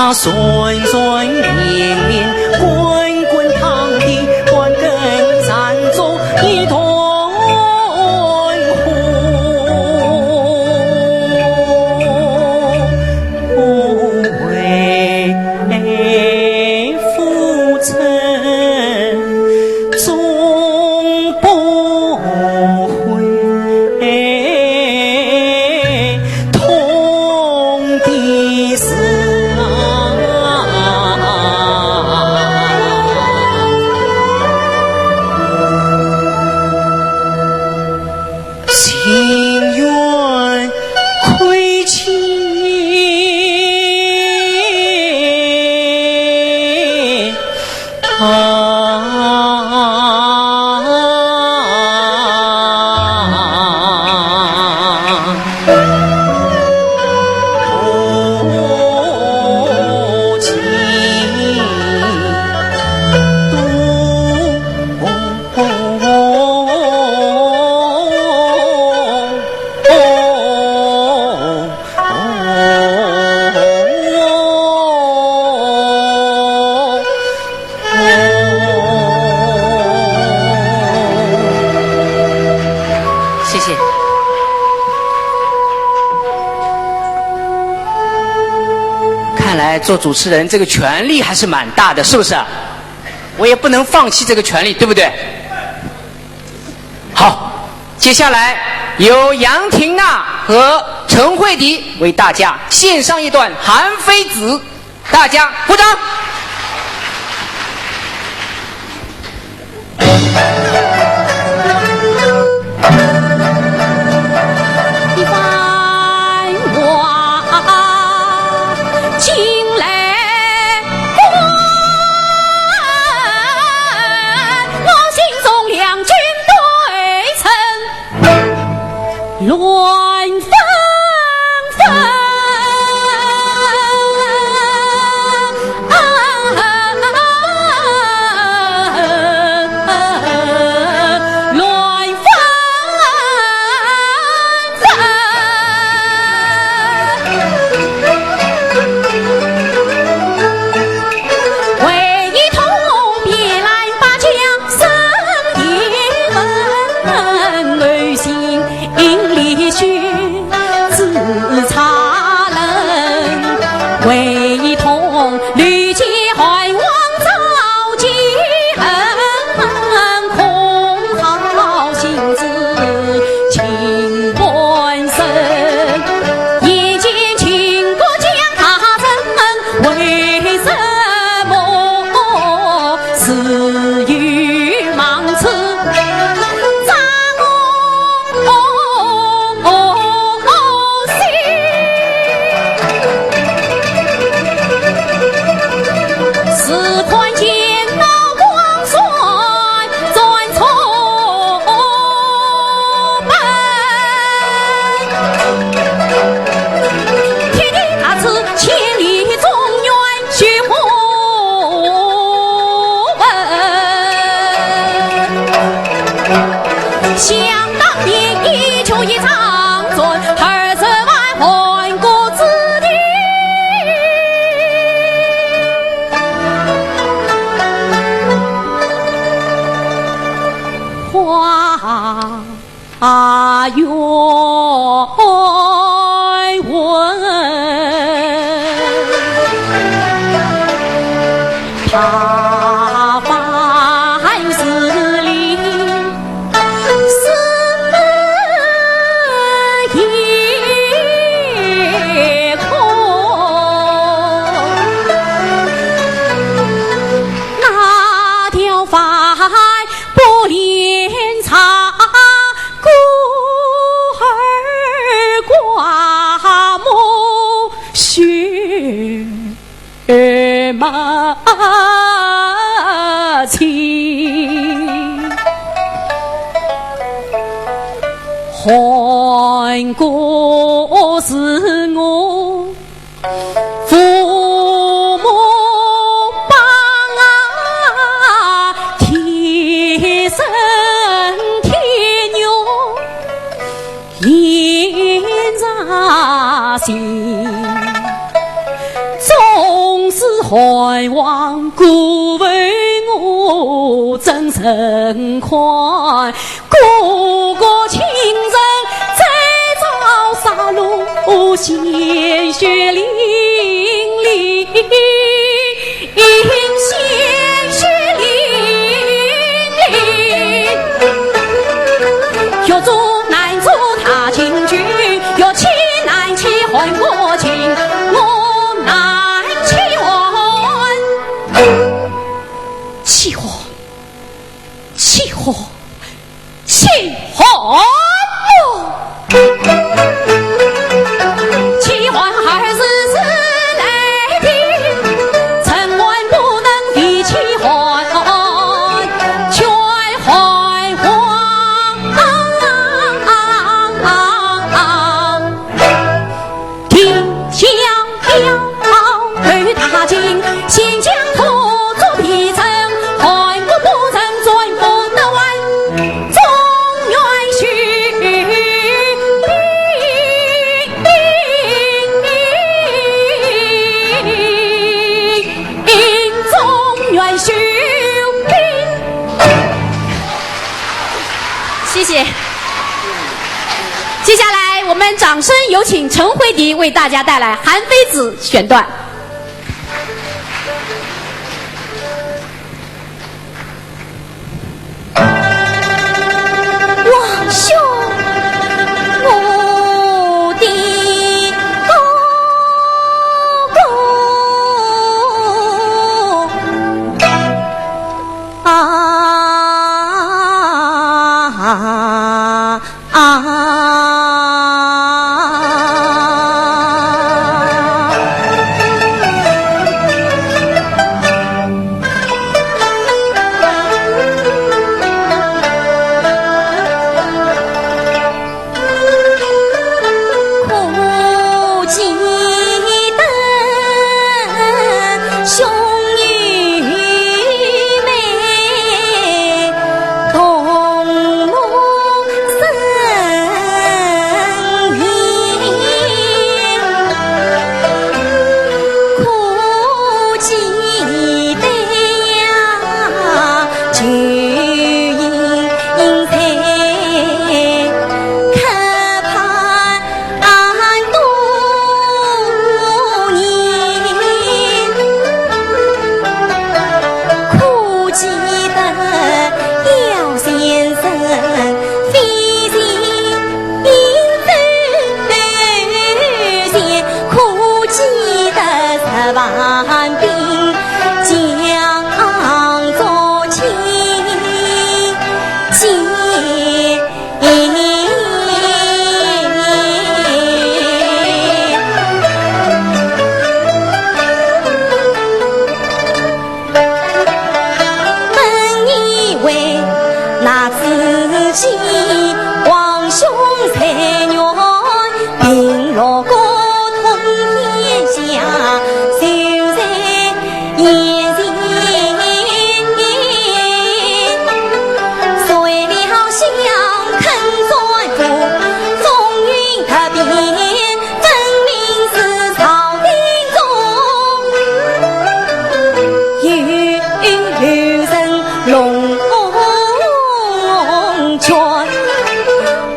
那酸酸绵绵，滚滚烫的万根山中一团火，为浮沉终不悔，痛的是情愿亏欠无情谢谢。看来做主持人这个权力还是蛮大的，是不是？我也不能放弃这个权利，对不对？好，接下来由杨婷娜和陈慧迪为大家献上一段《韩非子》，大家鼓掌。一番话进来关，我心中两军对称，乱纷纷。为同屡结怀望早记恨，空好心思情本身，眼见秦国将他怎为什么死于芒刺？想当年一求一长尊，20万换国之地，花园闻他凡事理夜空，那条帆不言长，孤儿寡母血马情，韩国是我父母帮天生天佑，言在心，忠海王故为我真神快，个个亲人在遭杀戮，鲜血淋漓，鲜血淋漓。要做难做他进军，要欺难欺还国情，我难欺还。欺还，欺还，欺还！欺还还是来的，城外不能比欺还，全还还。听响标对他进，先将头做皮层，还我不曾转不得完，中原须中原须谢谢。接下来我们掌声有请陈慧迪为大家带来《韩非子》选段。王兄，我的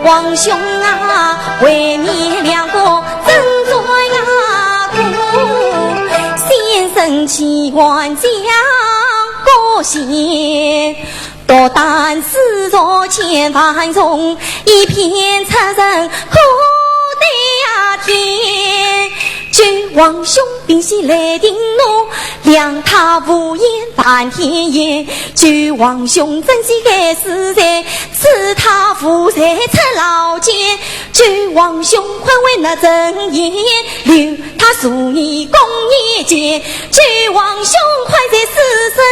王兄啊，为你两个真做牙骨，先生期望将个先，多担事做千万重，一片出人可得呀天。君王兄屏息来定诺，两他无言半天言。君王兄珍惜该死在，赐他负债出老奸。君王兄宽为那真言，留他数年功业间。君王兄快在死神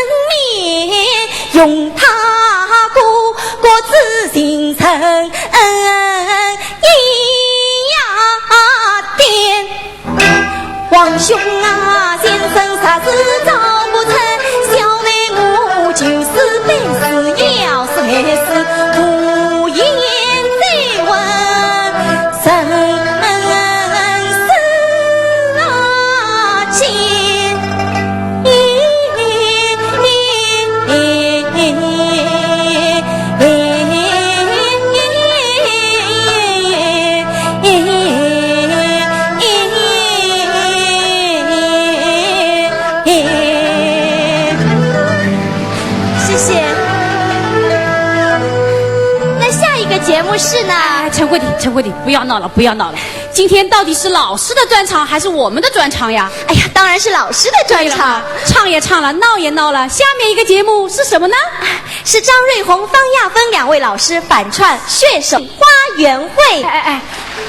面，用他过自行成殿。王兄啊，先生啥事找不成，小妹我就是本事，要是还是无言再问生死啊间。节目是呢。陈慧婷，不要闹了，不要闹了。今天到底是老师的专场还是我们的专场呀？哎呀，当然是老师的专场。唱也唱了，闹也闹了，下面一个节目是什么呢？是张瑞红、方亚芬两位老师反串血手花园会。哎，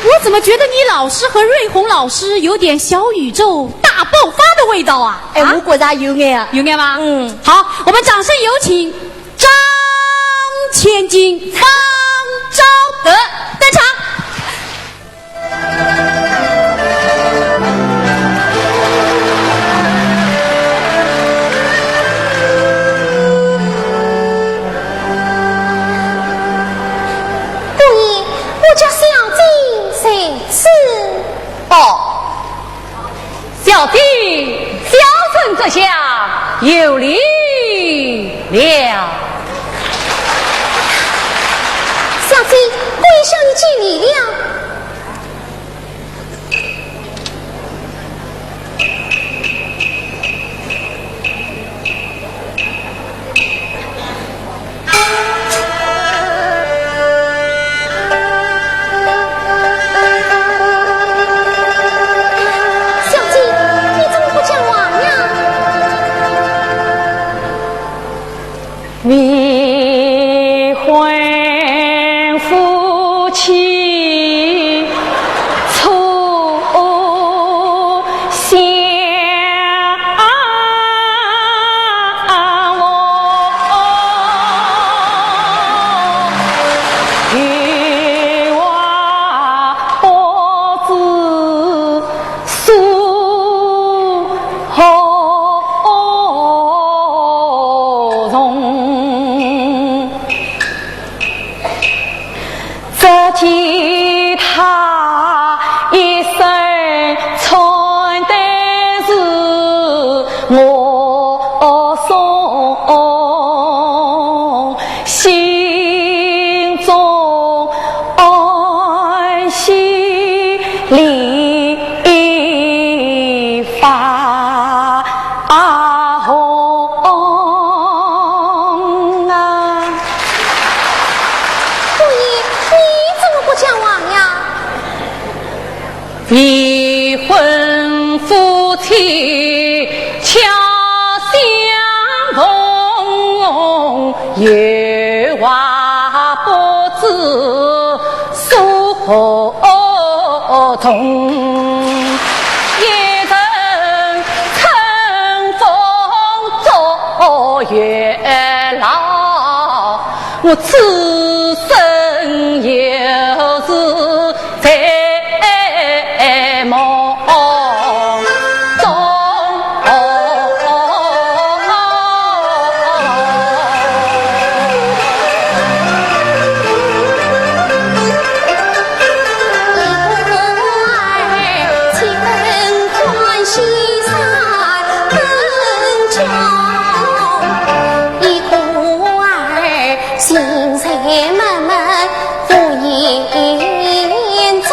我怎么觉得你老师和瑞红老师有点小宇宙大爆发的味道啊？哎，我觉着有眼啊，有眼吗？嗯，好，我们掌声有请张千金、方昭德登场。我叫小金，谁是？哦，小弟小臣这下有礼了。小金，跪向你敬礼了。未婚夫妻初相望，欲话不知诉何容。只见他一身穿的是我送，心中安喜理发红啊！姑爷，你怎么不讲话呀？未婚夫妻巧相逢，有话不知诉何从。一人乘风坐月老，我此生又是在梦中。情分关系散更久，一哭儿心碎慢慢不言中。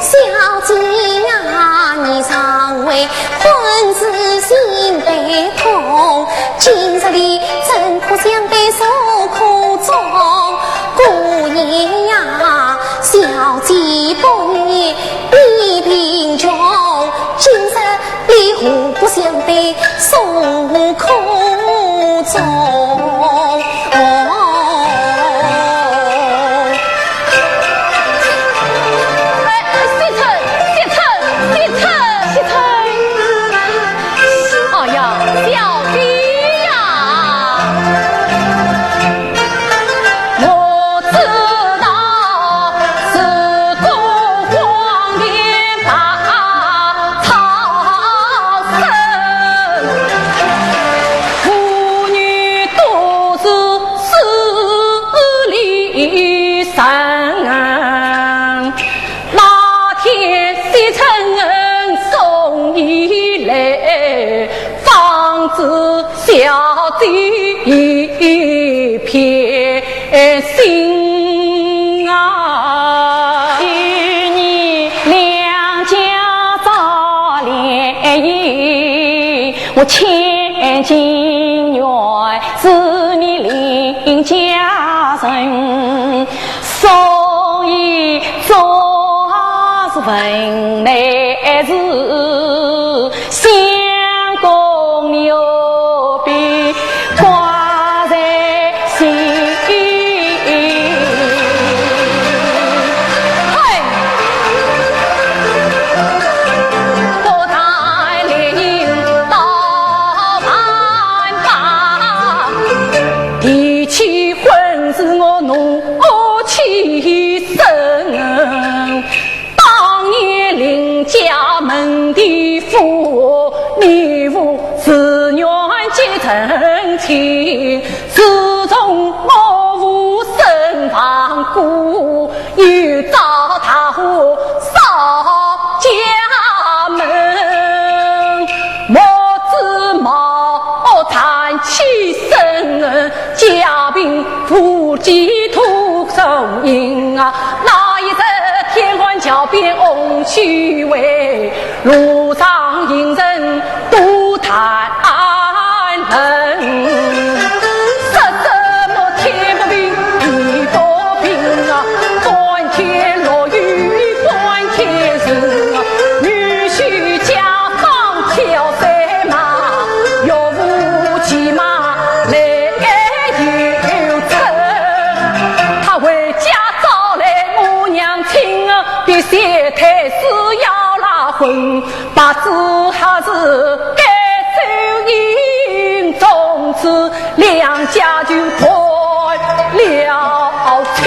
小姐呀，你常为婚事心悲痛，今日里真可相对受苦中。姑爷呀，小姐不义你贫穷，今日里互不相对受苦中。小弟一片心啊，与你两家早联姻，我千金愿是你邻家人。问乃是相公牛逼挂在心。家门的父，你无自愿结成亲，自从我无身旁故，又遭他户扫家门，我自冒叹气生，家贫父寄土受阴啊，那一阵天官桥边翁去为路上行人都谈人，什么天不平地不平啊，观天落雨观天晴啊，女婿家放挑三马，有无骑马来有车，他回家找来母娘亲啊，别三太子要拉婚，把子还是该走营，从此两家就断了亲。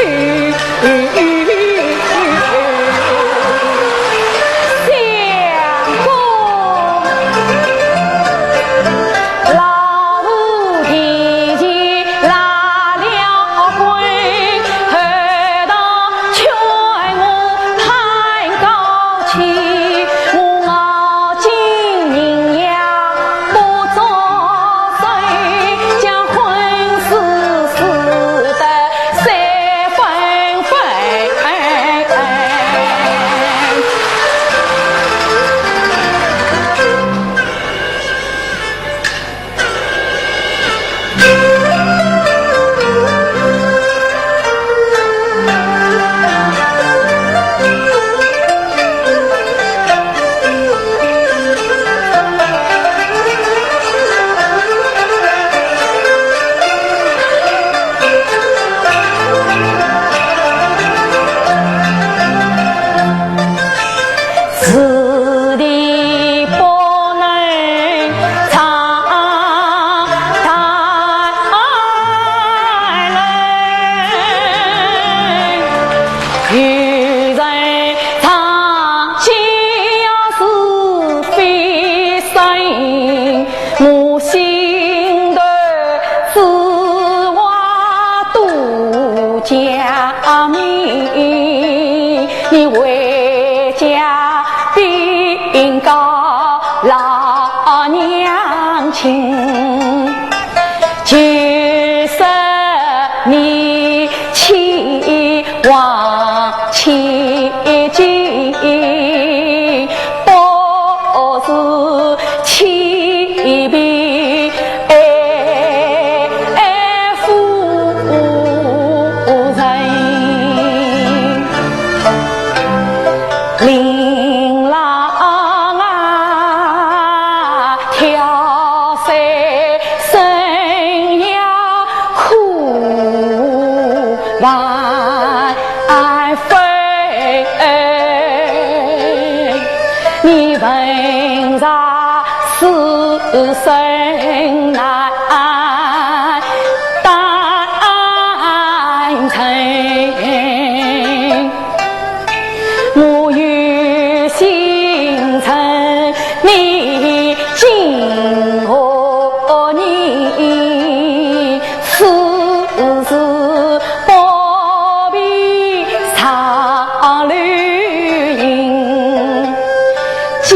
你为家禀告老娘亲，就是你期望千金，不是欺骗夫人。琳琅啊，挑水生涯苦万分，你问啥是生难单程。我有心疼你今何年，此事不必长留影。今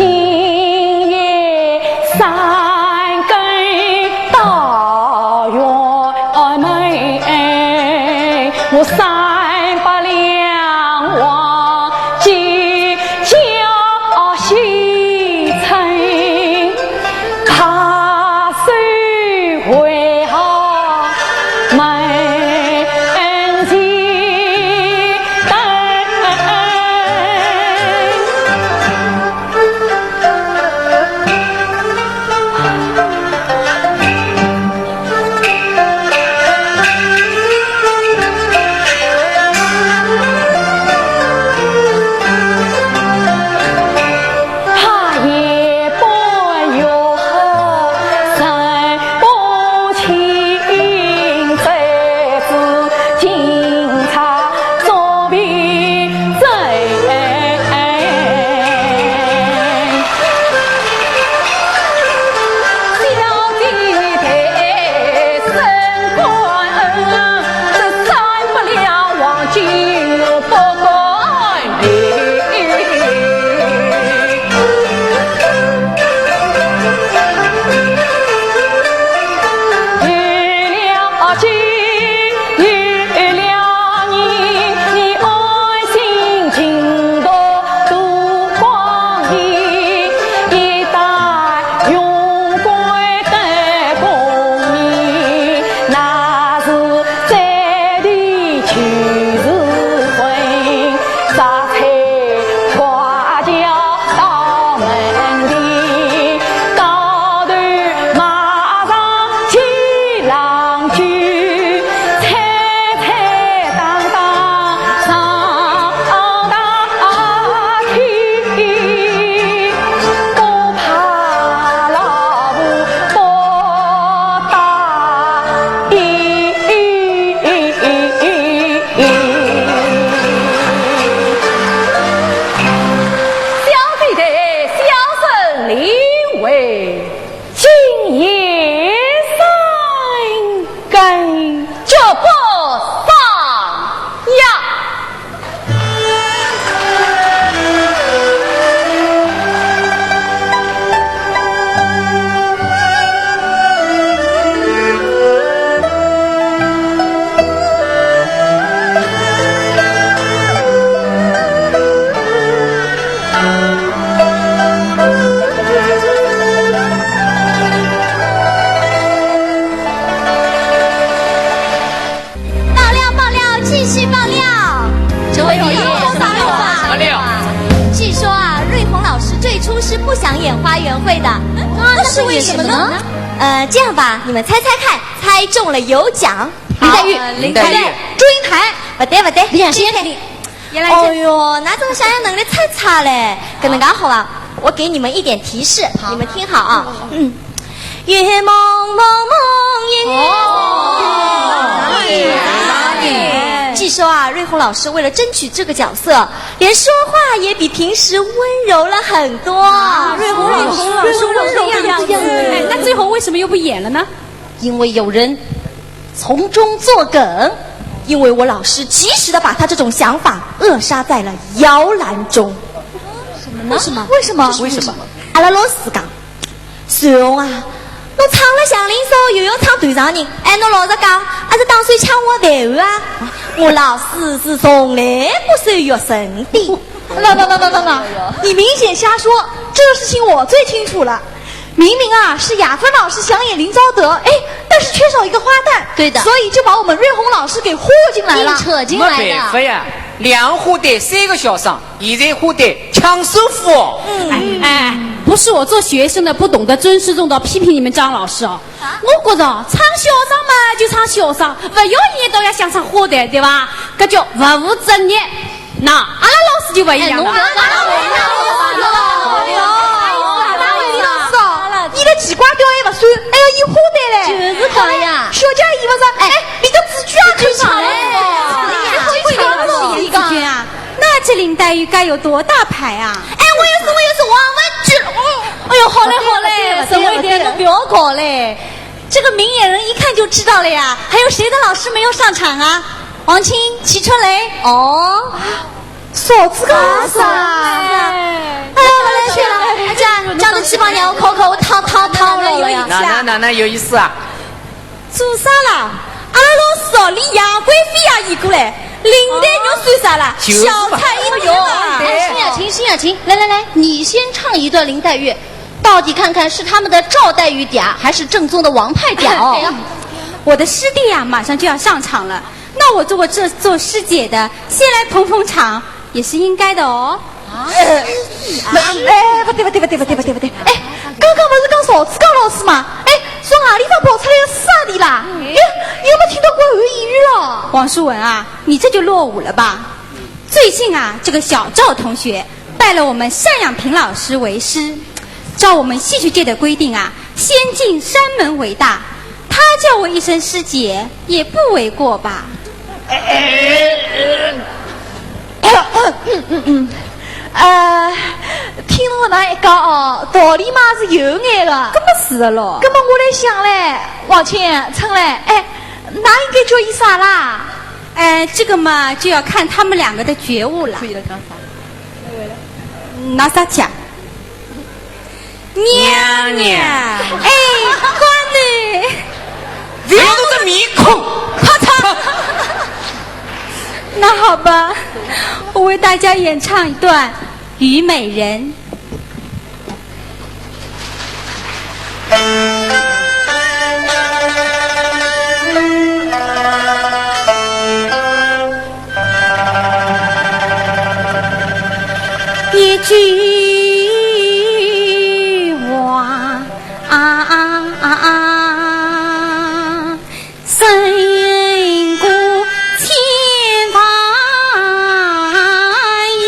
夜三更到院门，我300两黄金交西城，他手为好门前灯，就不放呀。是不想演花园会的，那是为什么呢？这样吧，你们猜猜看，猜中了有奖。林黛玉，祝英台，不对，李想先哦哟，那这个想象能力太差嘞，跟能干好啊！我给你们一点提示，你们听好啊。月蒙蒙夜。据说啊，瑞红老师为了争取这个角色，连说话也比平时温柔了很多。瑞红老师温柔的样子，那最后为什么又不演了呢？因为有人从中作梗，因为我老师及时的把他这种想法扼杀在了摇篮中。为什么？阿拉老师讲，随后啊，我唱了祥林嫂，又要唱团上人，侬老实讲，是打算抢我台湾啊？我老师是从来不收学生的。那，你明显瞎说，这个事情我最清楚了。明明啊是雅芬老师想演林昭德，但是缺少一个花旦，对的，所以就把我们瑞红老师给和进来了，扯进来的。没办法呀，两花旦3个小生，现在花旦抢手妇哦。不是我做学生的不懂得尊师重道，批评你们张老师哦。我觉着唱小生嘛就唱小生，不要一年到晚想唱花旦，对吧？这叫不务正业。那阿拉老师就不一样了。你的几瓜雕还不算，还要演花旦嘞。就是他呀，小家姨不是？你的子句啊可以唱嘞。你个啊，那这林黛玉该有多大牌啊？我也是王文俊。哎呦，好嘞，沈伟点都不要搞嘞。这个明眼人一看就知道了呀。还有谁的老师没有上场啊？王清、齐春雷。嫂子个啥？去了，这样的鸡巴娘口我掏了有意思啊。那有意思啊。做啥啦？阿拉老师连杨贵妃也演过来，林黛玉算啥啦？小菜一碟啊！心雅琴，来，你先唱一段林黛玉，到底看看是他们的赵黛玉嗲，还是正宗的王派嗲？我的师弟呀，马上就要上场了，那我做师姐的，先来捧场也是应该的哦。不对，刚刚不是讲嫂子讲老师嘛？从哪地方跑出来的啥的啦？有没有听到过俄语了？王淑文啊，你这就落伍了吧？最近啊，这个小赵同学拜了我们单养平老师为师，照我们戏曲界的规定啊，先进山门为大，他叫我一声师姐也不为过吧？听我那一讲哦，道理嘛是有眼的，根本是的咯。根本我来想嘞，王清春嘞，那应该叫伊啥啦？这个嘛就要看他们两个的觉悟了。拿啥讲？娘娘，关女，不要弄个面孔，咔嚓。那好吧，我为大家演唱一段《虞美人》。一句话胜过千番言。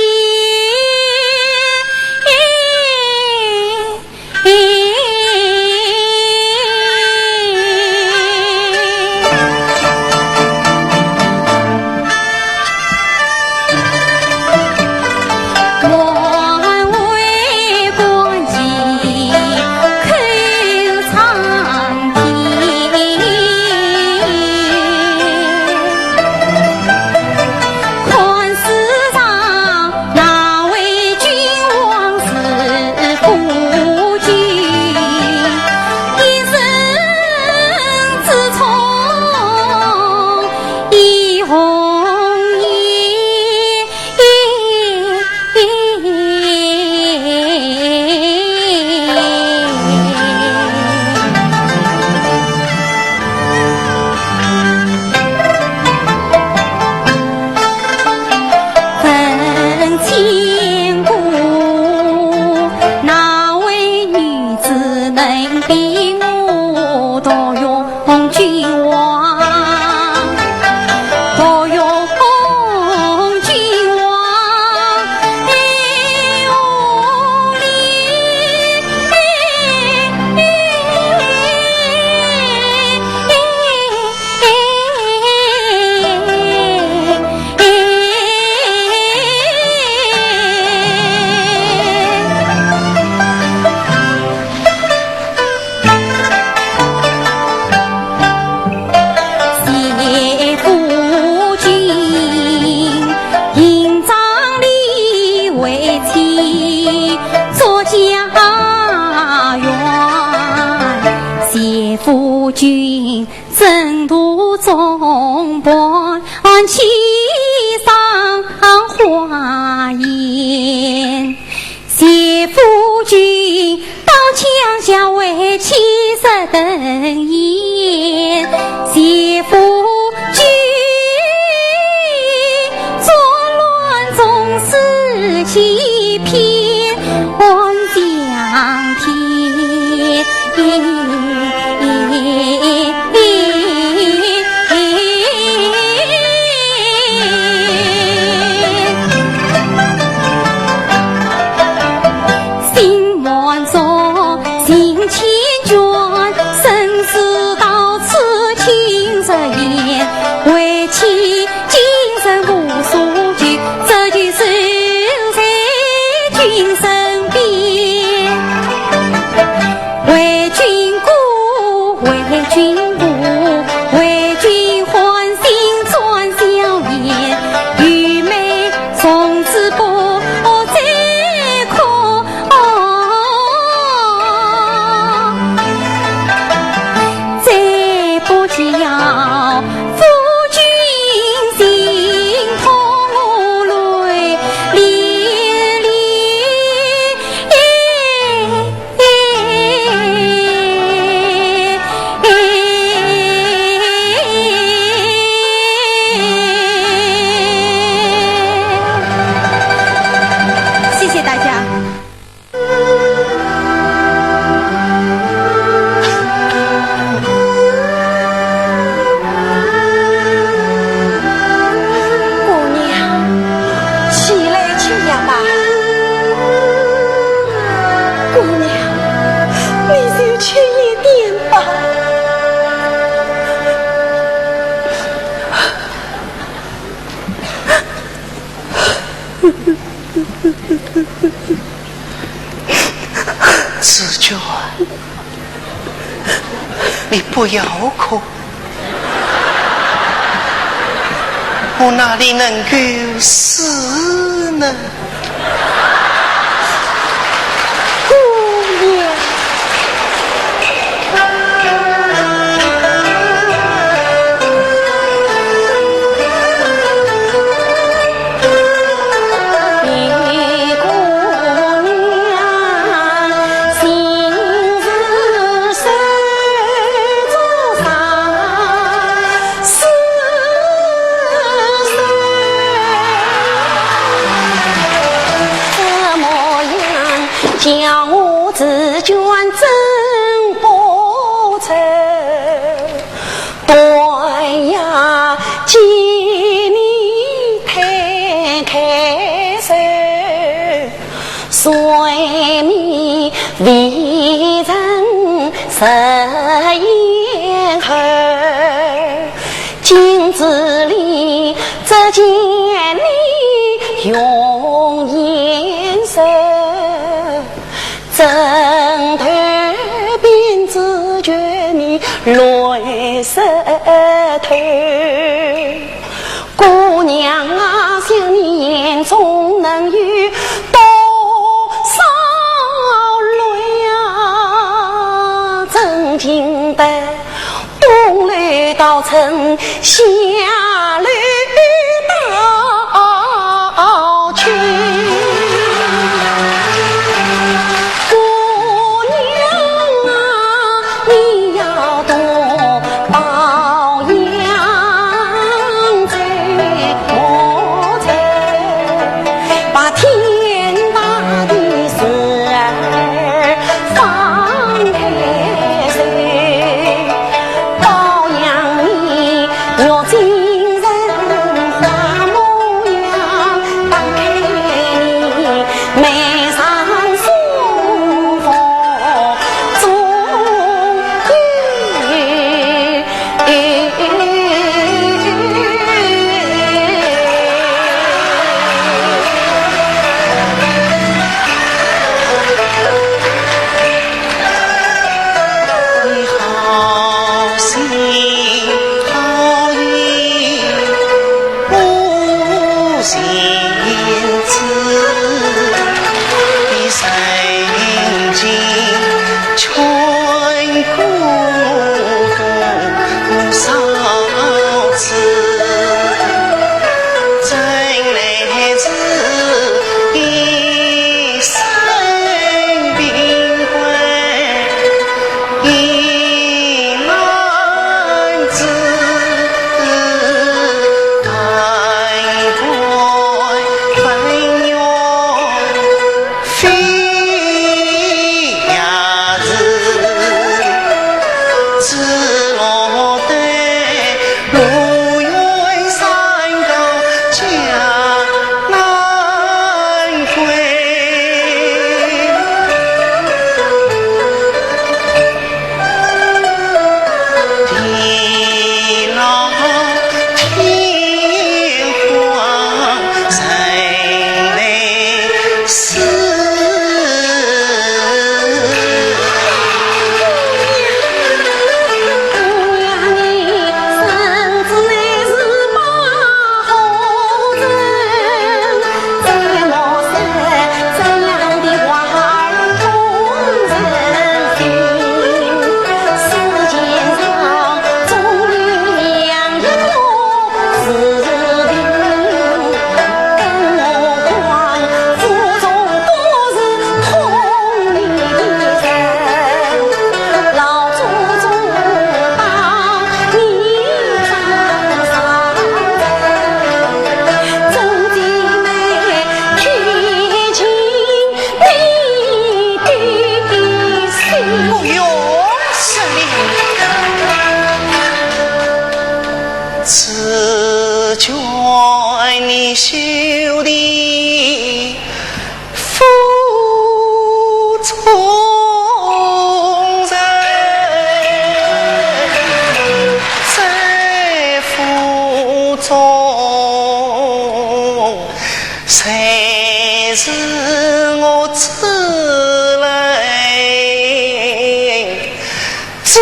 等言，媳妇举作乱总是欺骗望江天。心满座，心千卷，生死到此情实言，为妻今生无所惧，这就守在君身边。为君顾，为君顾，为君欢心转笑颜，愚昧从此不再哭。再不叫夫君心痛泪涟涟。谢谢大家。姑娘，起来去呀吧。姑娘，你就吃一点吧。子娟，你不要哭，我哪里能够死呢？姑娘，你姑娘心事手中上，思这模样叫我自卷真不成，对呀，见你摊开手，随你为人实言后，镜子里只见你用眼神，枕头边只觉你泪湿透。姑娘啊，想你眼中能有多少泪啊？真情的东流到城，下流到去。姑娘啊，你要多保养在我这，把天大的事儿放开手，保养你要尽是劝你修的负重人，在负重才是我此来知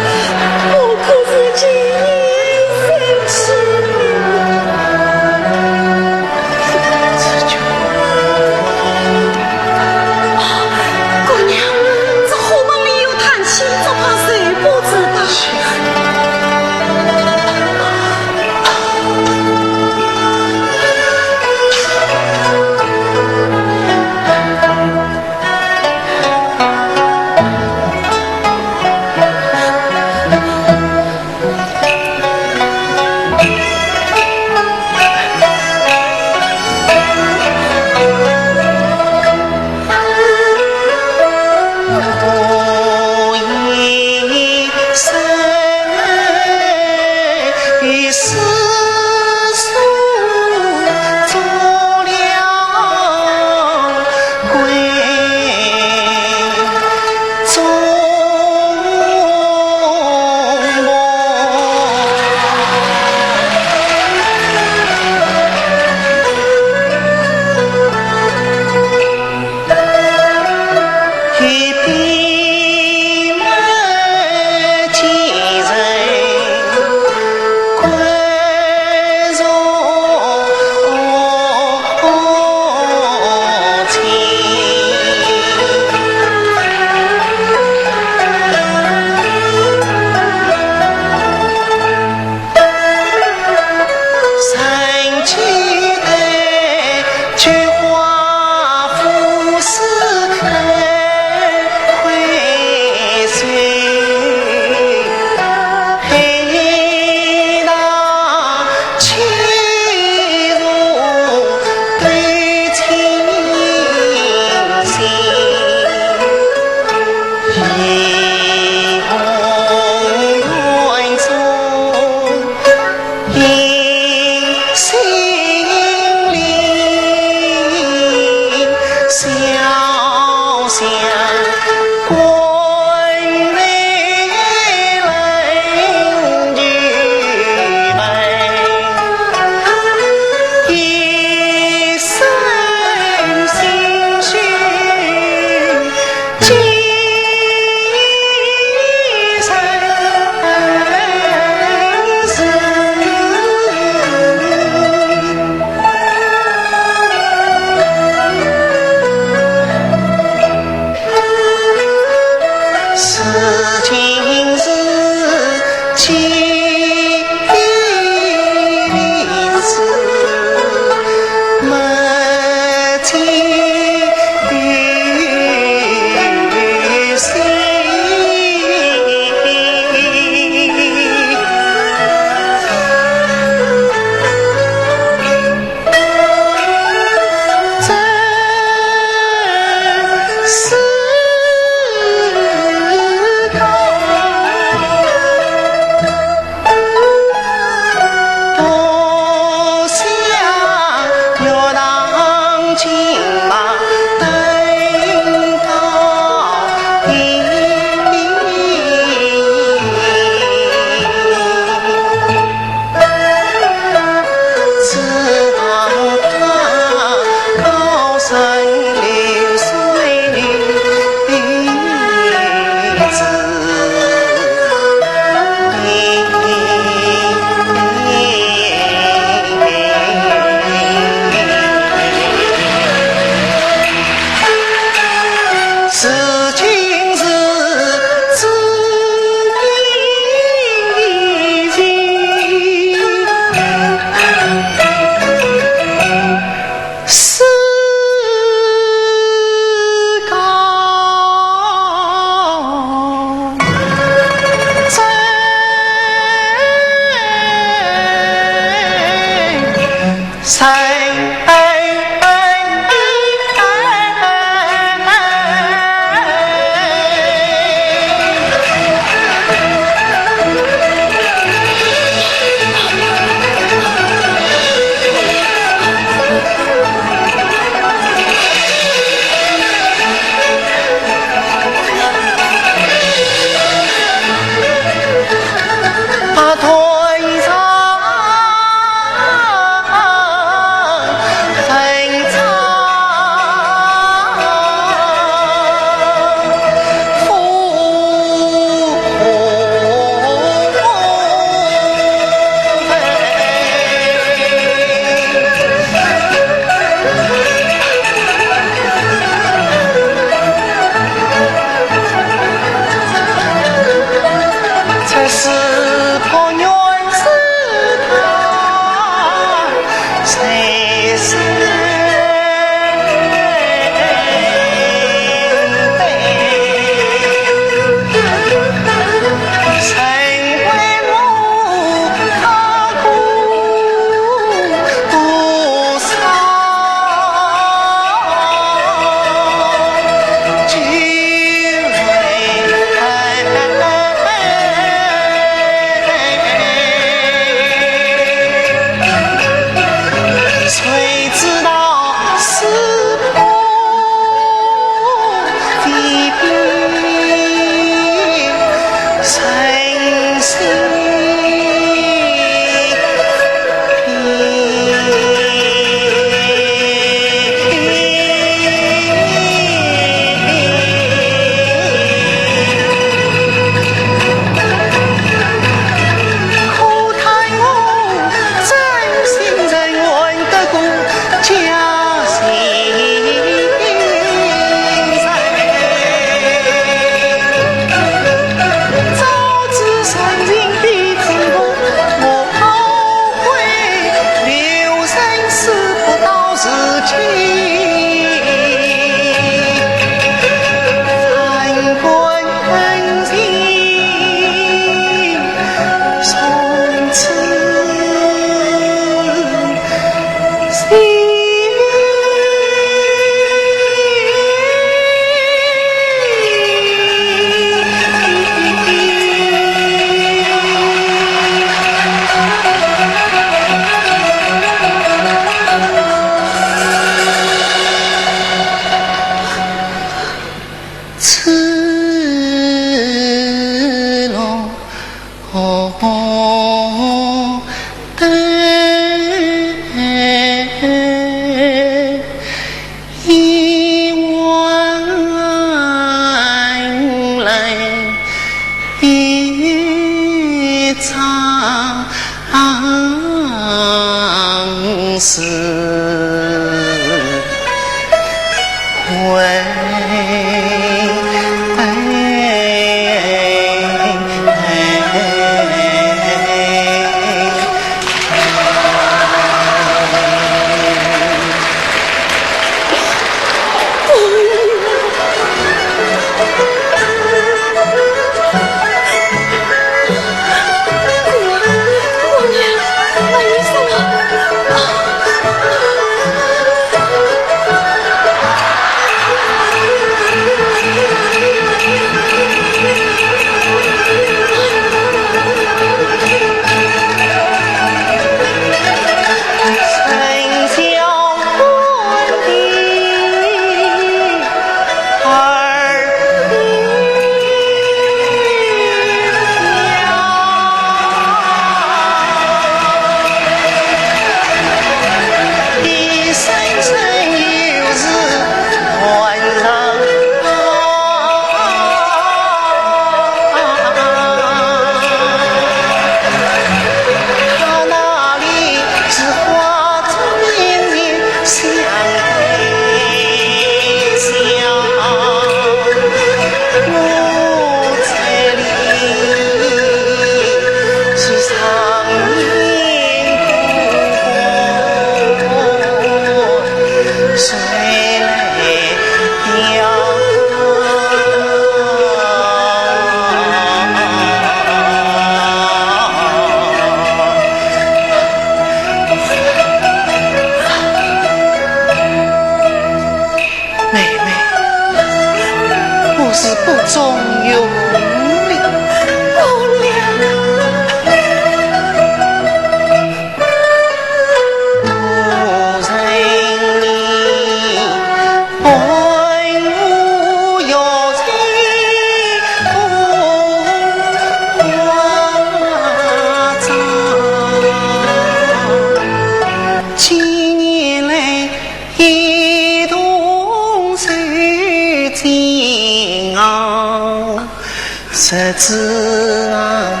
日子啊，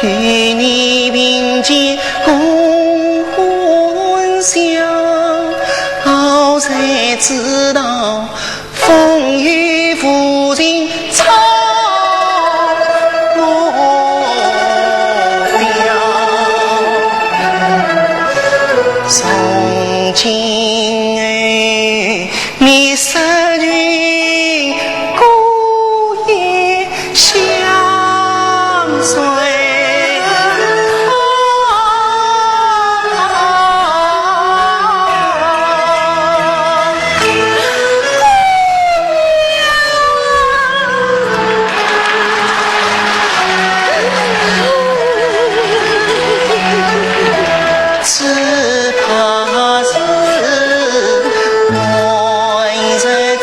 与你并肩共欢笑，才知道风雨无情草落掉。从今哎，你失去孤夜相随。只怕是爱人。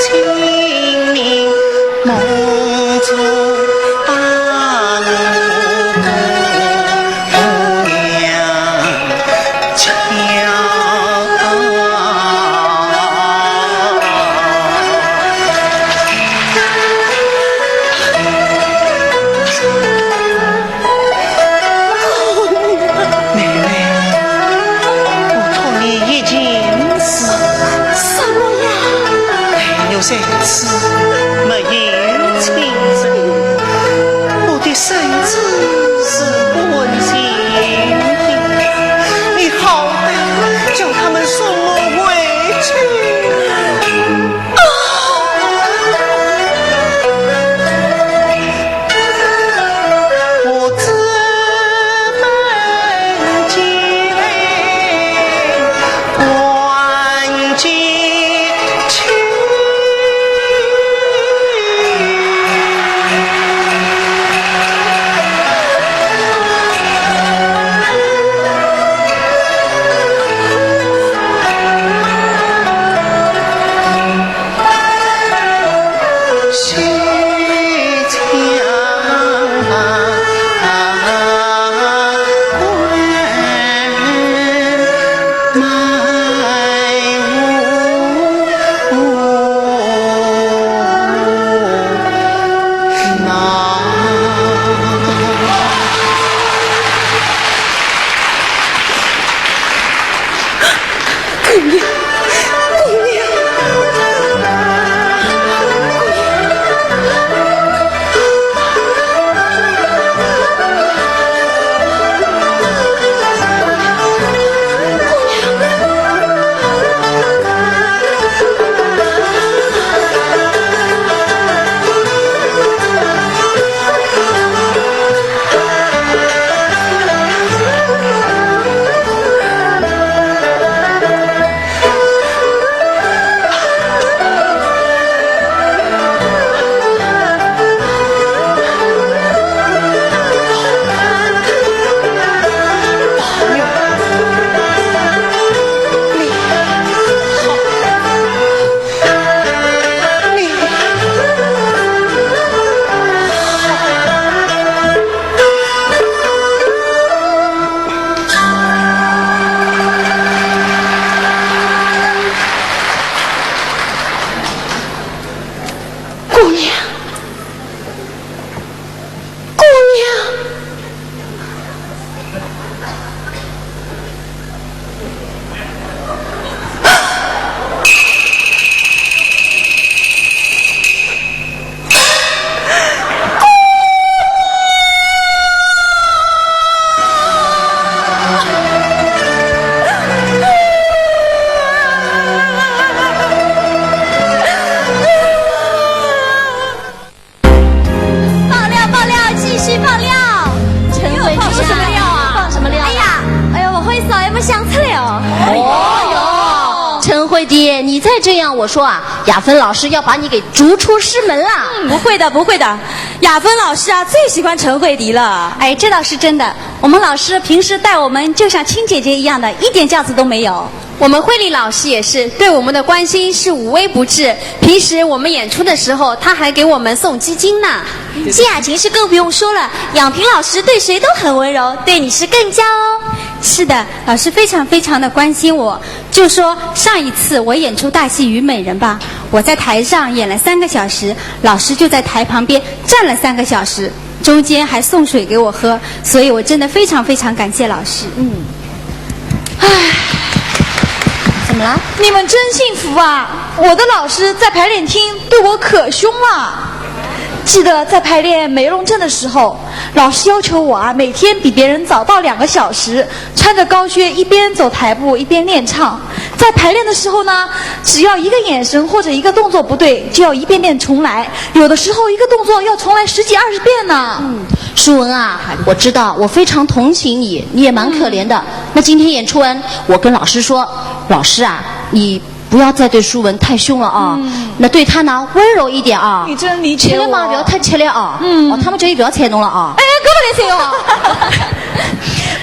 陈慧迪，你再这样，我说啊，雅芬老师要把你给逐出师门了。不会的，不会的，雅芬老师啊最喜欢陈慧迪了。哎，这倒是真的。我们老师平时待我们就像亲姐姐一样的，一点架子都没有。我们慧丽老师也是对我们的关心是无微不至。平时我们演出的时候，他还给我们送鸡精呢。谢雅琴是更不用说了，养萍老师对谁都很温柔，对你是更加哦。是的，老师非常非常的关心我。就说上一次我演出大戏《虞美人》吧，我在台上演了3个小时，老师就在台旁边站了3个小时，中间还送水给我喝，所以我真的非常非常感谢老师。怎么了？你们真幸福啊！我的老师在排练厅对我可凶了。记得在排练《梅龙镇》的时候，老师要求我啊，每天比别人早到2个小时，穿着高靴一边走台步一边练唱。在排练的时候呢，只要一个眼神或者一个动作不对，就要一遍遍重来。有的时候一个动作要重来10几20遍呢。舒文啊，我知道，我非常同情你，你也蛮可怜的。那今天演出完，我跟老师说，老师啊，你不要再对舒文太凶了啊，那对他呢温柔一点啊。你真理解我。切了嘛，不要太切了啊。他们这里不要踩弄了啊。哎，根本没哦。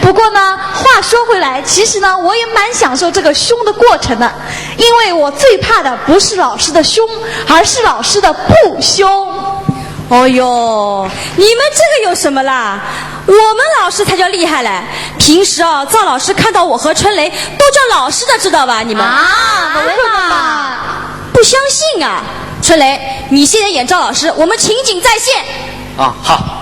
不过呢，话说回来，其实呢，我也蛮享受这个凶的过程的，因为我最怕的不是老师的凶，而是老师的不凶。哦哟，你们这个有什么啦？我们老师才叫厉害嘞！平时啊，赵老师看到我和春雷都叫老师的，知道吧？你们不会吧？不相信啊？春雷，你现在演赵老师，我们情景再现。啊，好。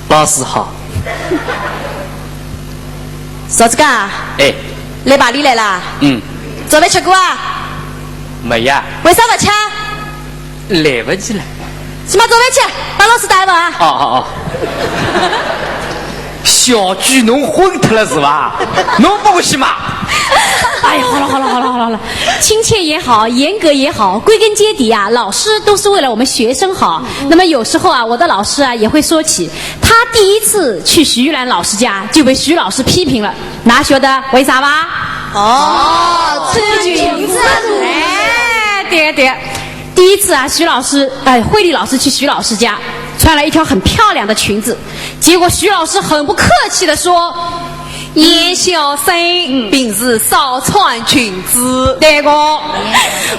老师好。啥子干？哎。来吧，你来啦。昨晚吃过啊？没呀。为啥不吃？来不及了。什么昨晚吃？把老师带吧。哦。小菊弄混脱了是吧？弄不过去嘛。哎呀，好了，亲切也好，严格也好，归根结底啊，老师都是为了我们学生好。那么有时候啊，我的老师啊也会说起，他第一次去徐玉兰老师家就被徐老师批评了，哪晓得为啥吧？穿裙子。哎，对，第一次啊，慧丽老师去徐老师家，穿了一条很漂亮的裙子，结果徐老师很不客气地说。叶小生平时少穿裙子，对个。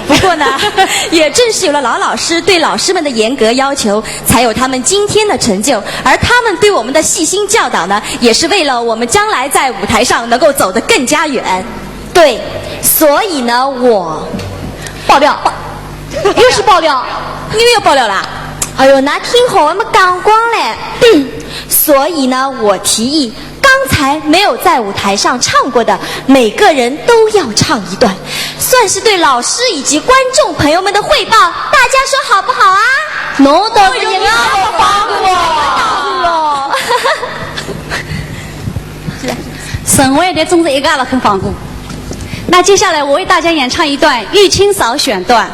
不过呢，也正是有了老师对老师们的严格要求，才有他们今天的成就。而他们对我们的细心教导呢，也是为了我们将来在舞台上能够走得更加远。对，所以呢，我爆料，又是爆料，你又爆料啦？哎呦，那挺好，我们刚光嘞。所以呢，我提议。刚才没有在舞台上唱过的，每个人都要唱一段，算是对老师以及观众朋友们的汇报。大家说好不好啊？侬倒是也要帮我。省委的总是一个也不肯放过。那接下来我为大家演唱一段玉清嫂选段，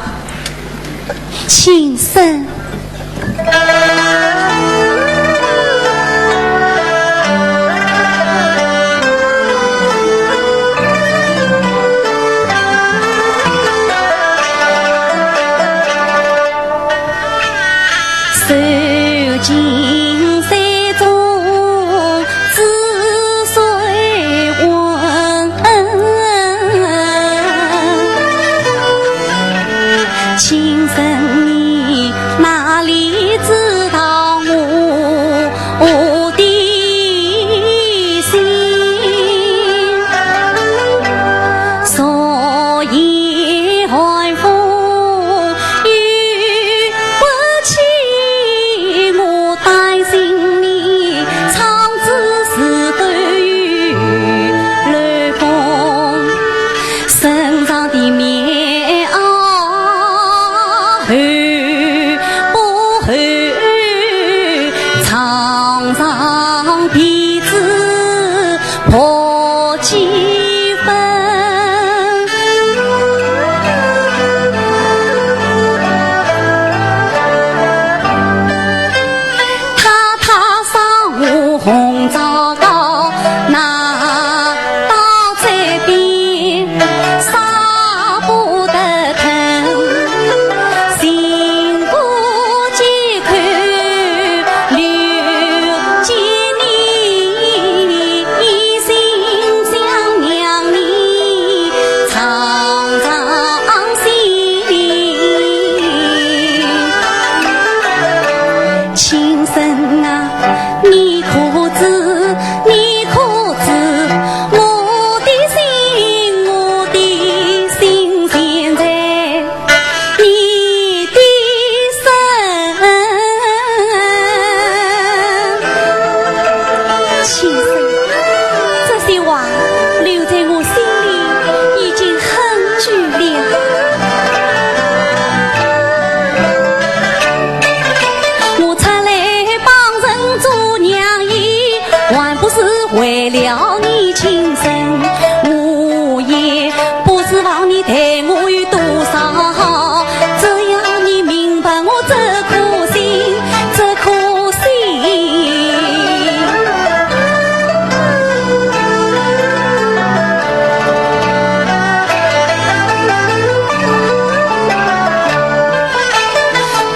请生。受尽山中滋水温，请生你哪里知道我的心？昨夜寒风雨不起。为了你情深，我也不指望你待我有多少好，只要你明白我这颗心，这颗心。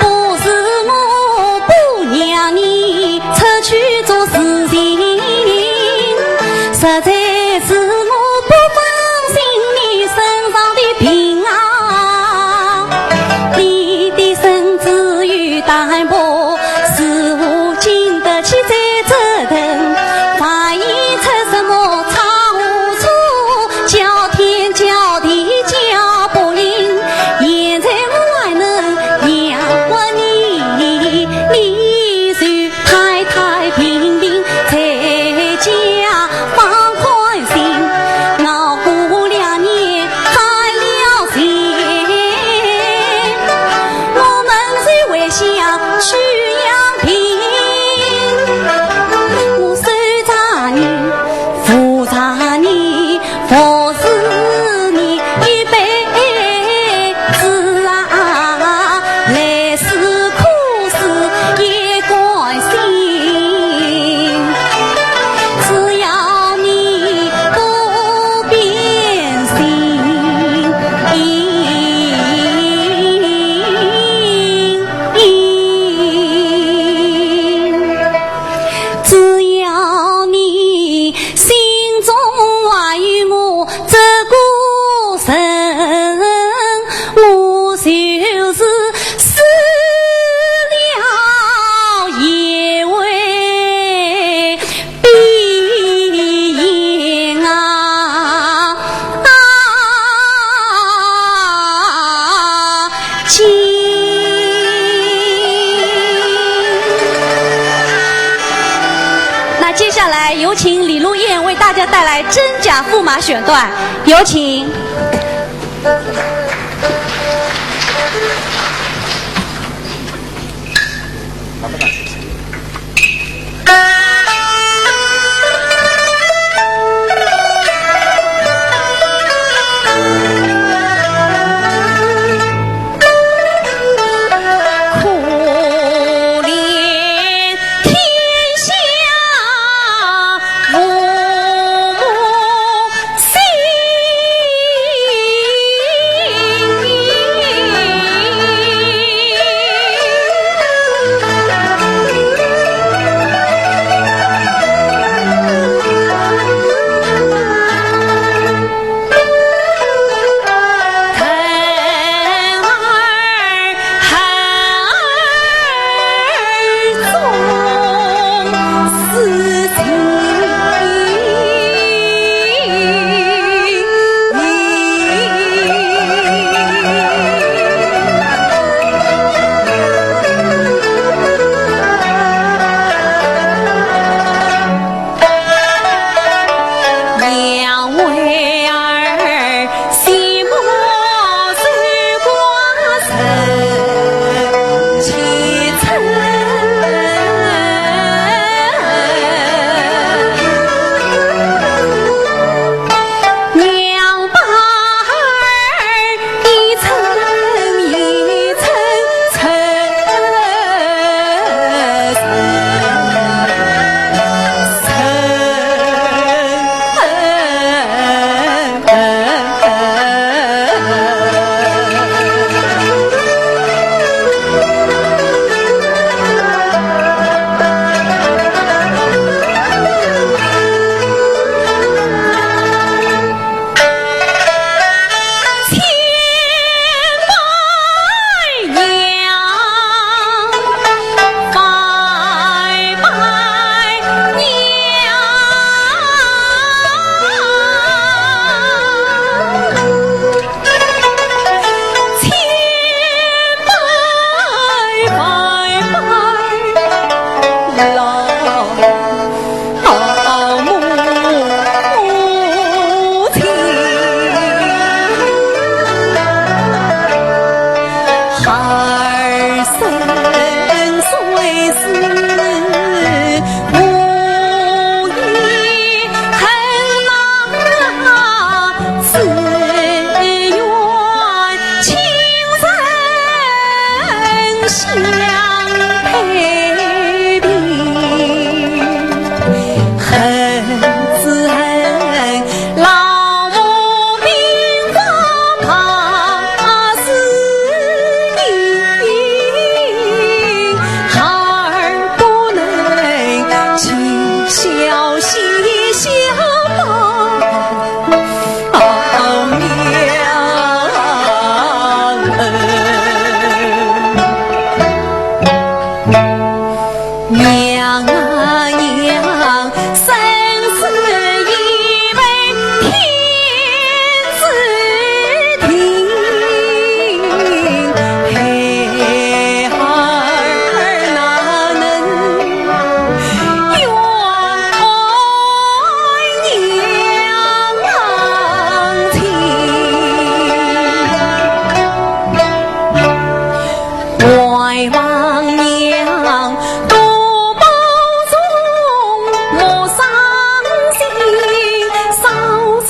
不是我不让你出去做事情，实在是我不放心你身上的病啊，你的身子有单薄，是我经得起再折腾，万一出什么差无错，叫天叫地叫不灵，现在我还能养活你，你就太太平平在家放宽心，熬过2年开了心，我们谁会想去养病？我手扎你，扶扎你，服侍你一辈子啊，来世苦事也关心，只要你不变心，只要你心中还有我这个人，我就是死了也为必应啊！那接下来有请李露燕为大家带来真假驸马选段，有请。可怜天下父母心，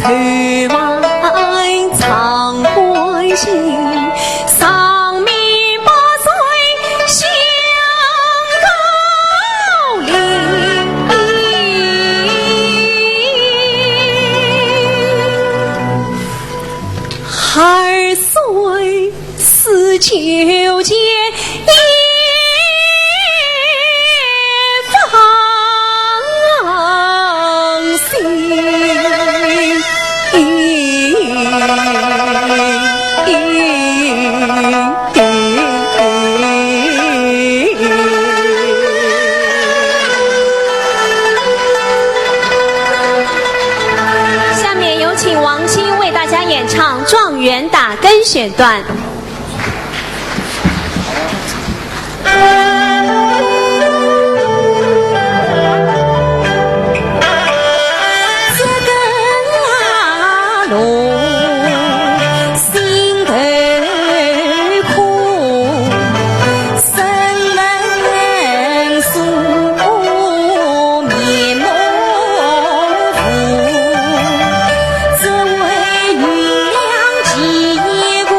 翠晚常关心，上面百岁相高龄。2岁似秋千一放心。下面有请王青为大家演唱《状元打更》选段。这位月亮记一个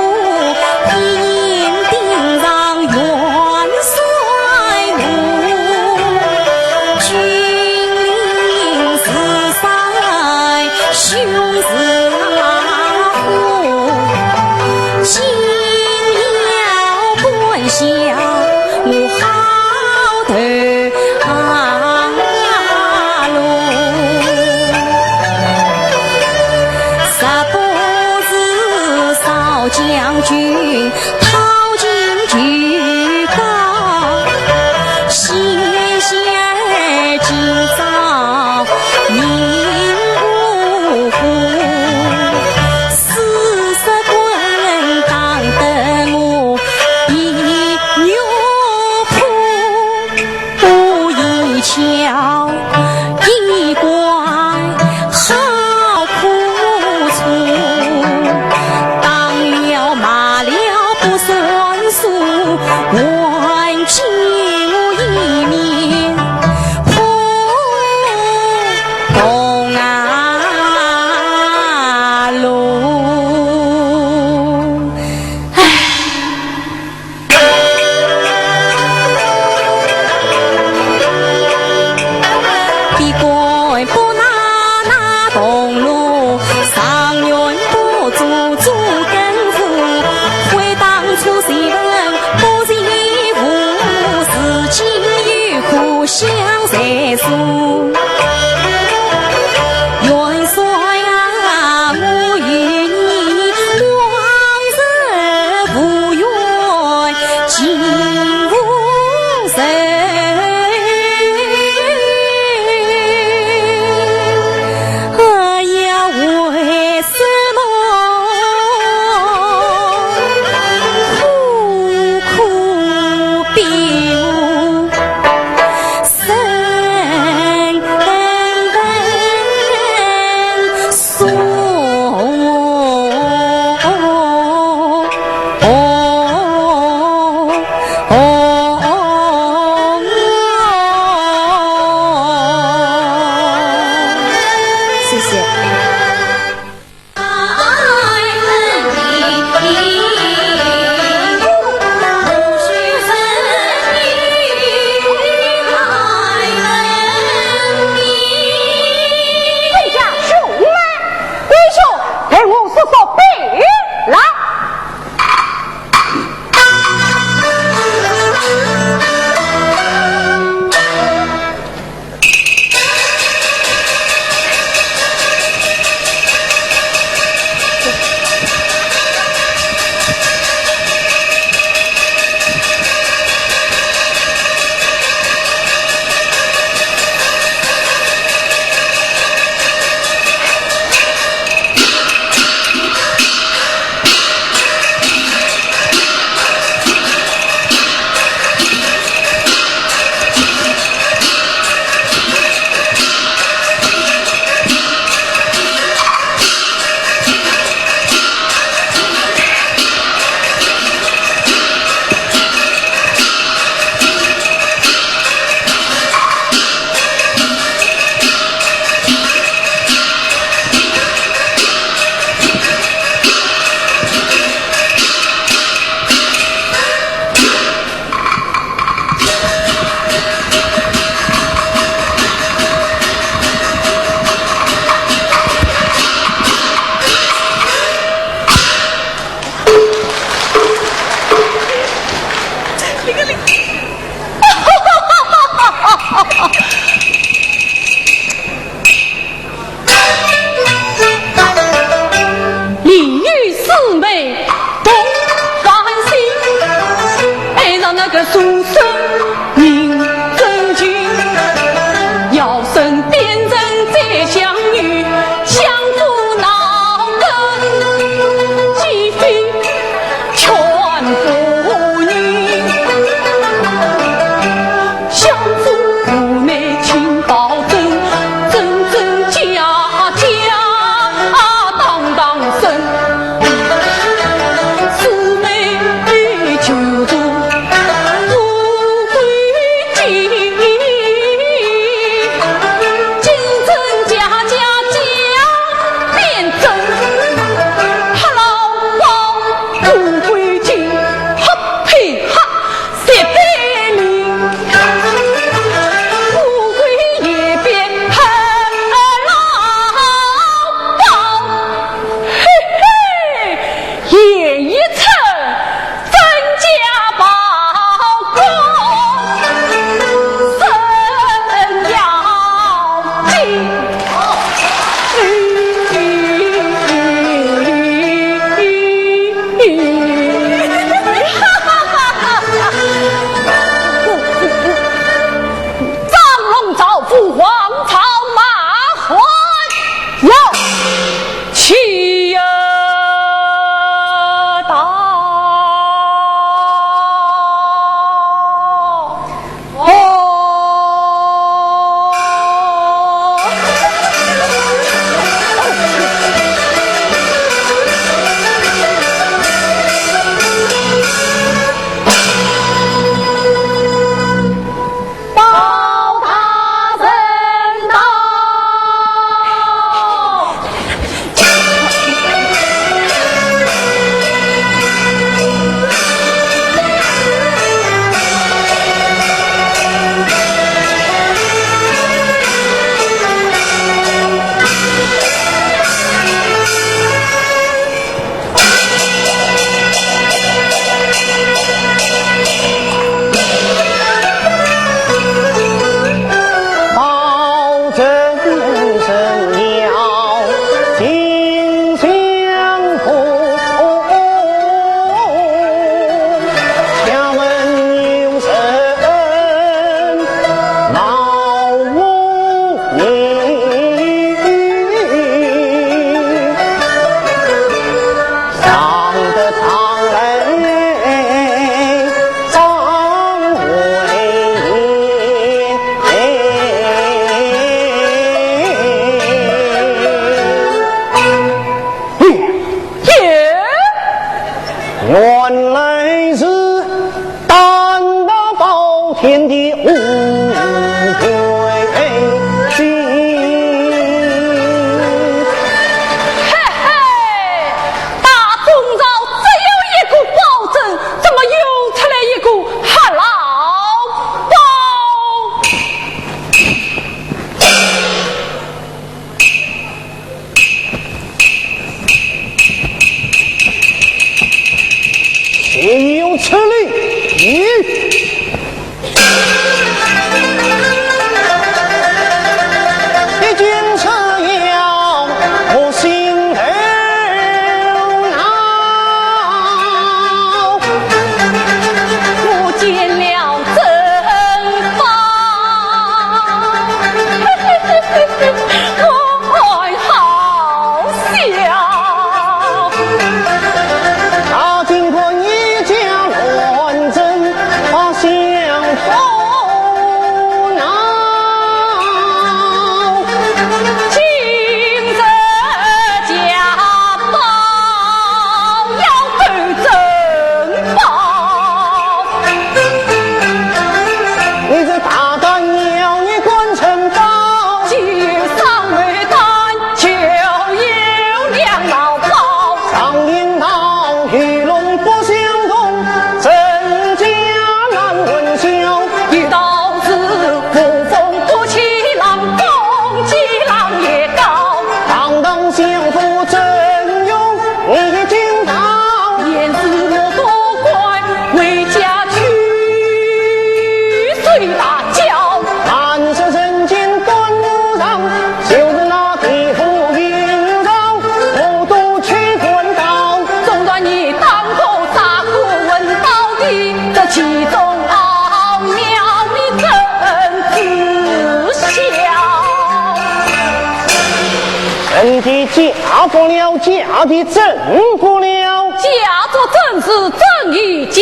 嫁过了，嫁的正过了，嫁作正是正一家。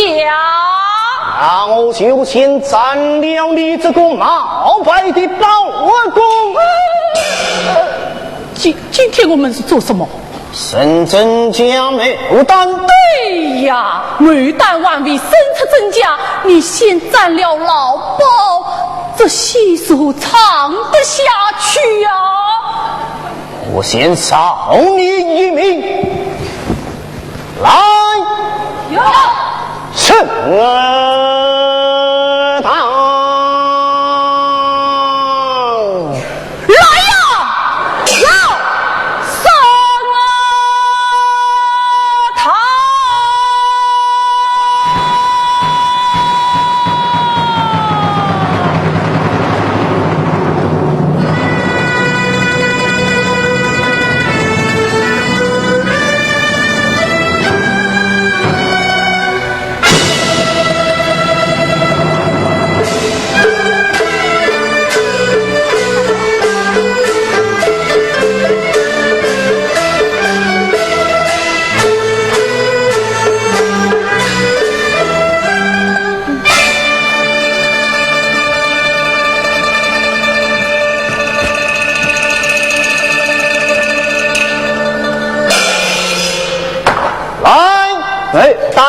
那我就先斩了你这个冒牌的包公。今天我们是做什么？神真假牡丹。对呀，牡丹万位，生出真假，你先斩了老包，这细手藏得下去呀。我先扫你一命，来，是当来呀，上堂。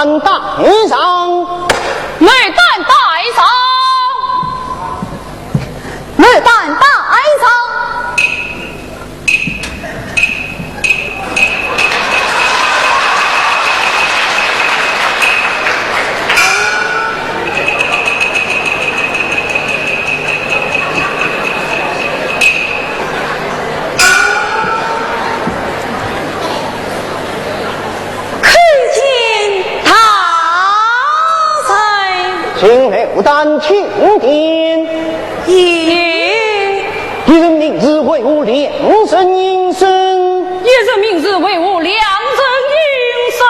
担带上，内担带上，内担带上。请刘丹钦点，一人明日为吾量身应身，一人明日为吾量身应身。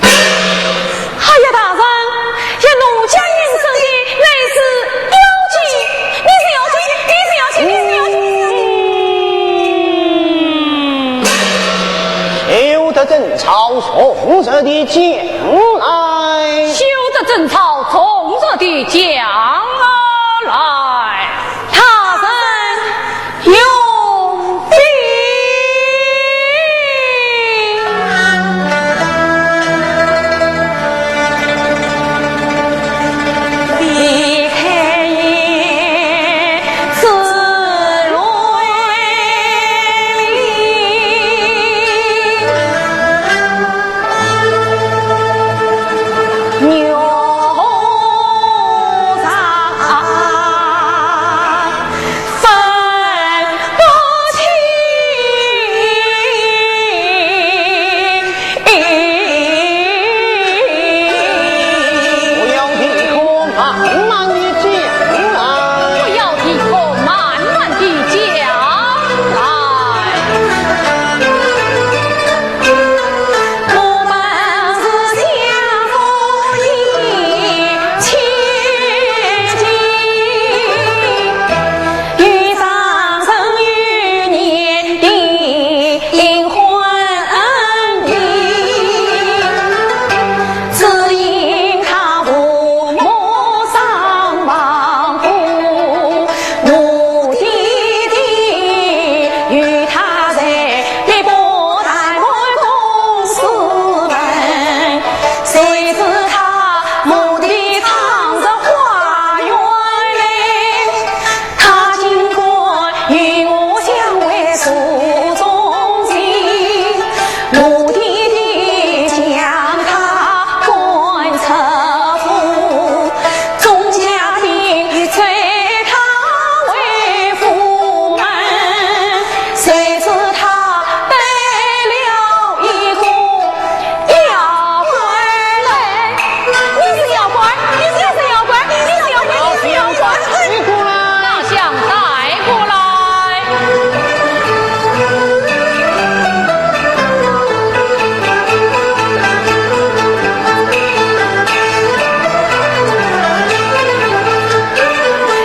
哎呀，大人，也奴家应身的乃是妖精，你是妖精，你是妖精，你是妖精，你是妖精。休得正朝从着的将来，休得正朝从着的将来，他人有病。离开也自牛杂分不清，不要地可慢慢的将来，不要地可慢慢的将来。我们是相夫一千金，与上生与年订婚礼，只因他父母丧亡故，我弟弟与他在一波谈婚公司门，谁知他目的藏着花园内，他经过与我相为诉衷心，我弟弟将他关侧府，众家庭催他为夫门，谁知他得了一个妖怪来，你是妖怪，你是妖怪，你是妖怪，你是妖怪，你过来，那想带过来。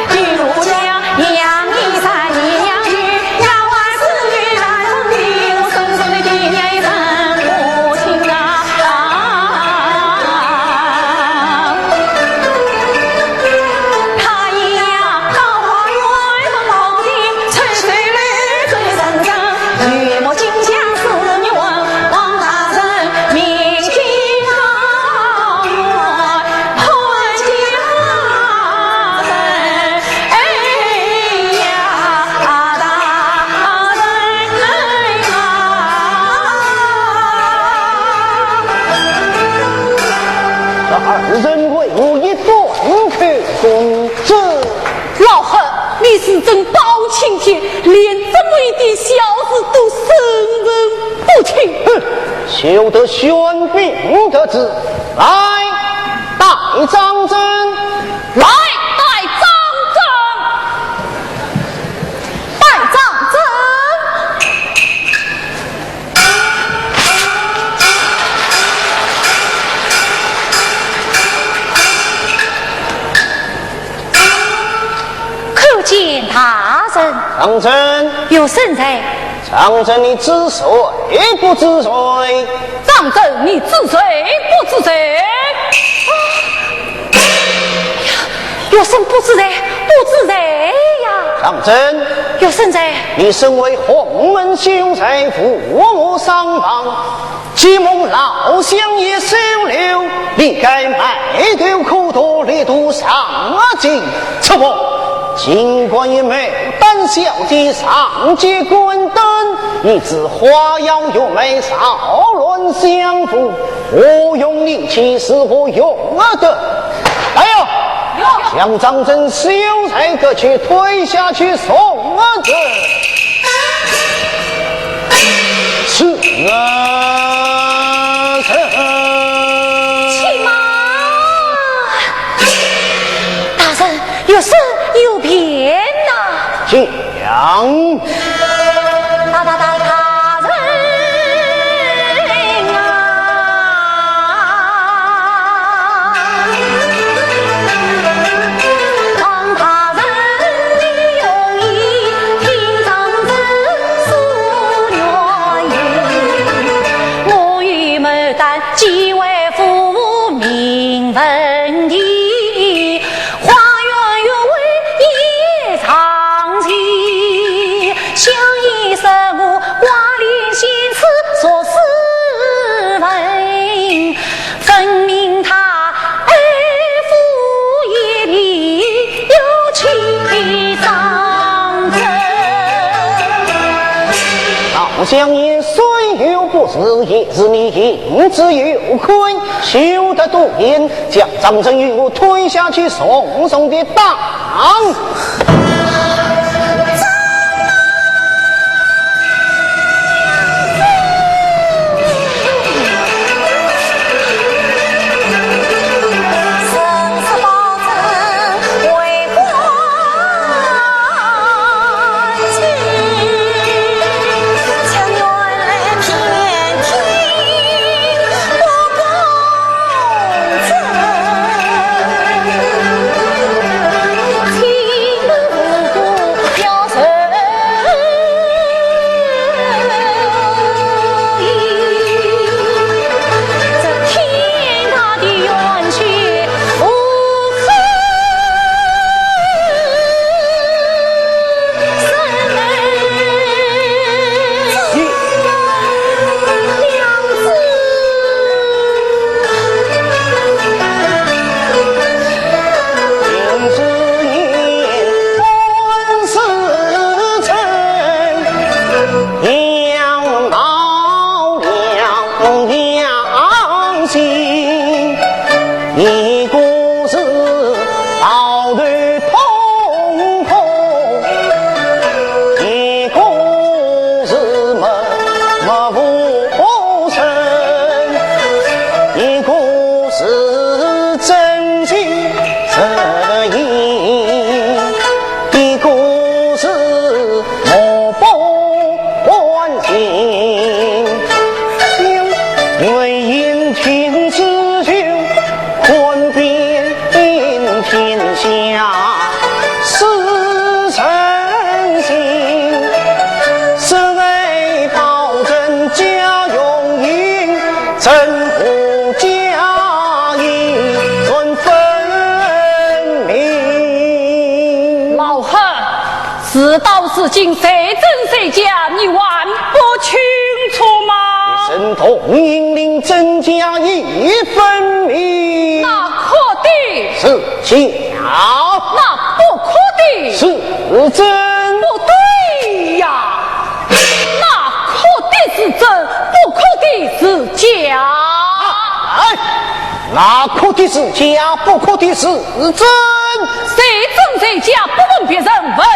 一路讲杨一山一娘去，衙外侍女来问病，我深深的纪念一声母亲啊。他一样到花园中老地，吹水绿最认真，雨墨金香侍女问王大人明清高远换家人，哎呀大人这二人为吾一断去公子，老汉，你是真包青天，连这么一点小事都胜人不清。哼，休得玄彬得志，来带张真，来带张真，带张真。叩见大人，张真，有甚在？张真，你知谁不知谁？张真，你知谁不知谁？有甚不知谁？不知谁呀？张真，有甚在？你身为洪门秀才，父母丧亡，既蒙老乡爷收留，你该卖丢口多力度上进，此不尽管也没有胆小的上街滚灯，你自花样又没少乱相扶，我用力气是我用的。哎呦，将张真修才个去推下去送子。是啊，骑马，大人有事有变呐。讲。大人啊，望大人你用意听长子诉愿意，我与牡丹既为父命问题。相爷虽有不是，也是你银子有亏，休得多言，将张真与我推下去送的当。事到如今，谁真谁假，你还不清楚吗？神童引领真假一分明。那可的是假，那不可的是真。不对呀，那可的是真，不可的是假。哎，那可的是假，不可的是真。谁真谁假，不问别人，问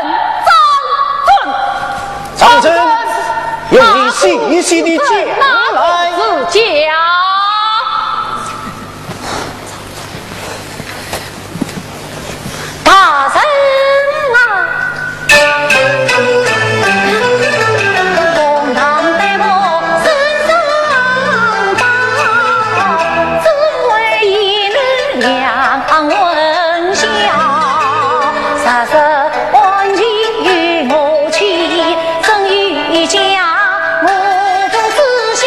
张真，用你细细的讲来。是假。大人啊，公堂对我身上报，只为一日两问孝，啥事万一与我去，生与家，我不知晓。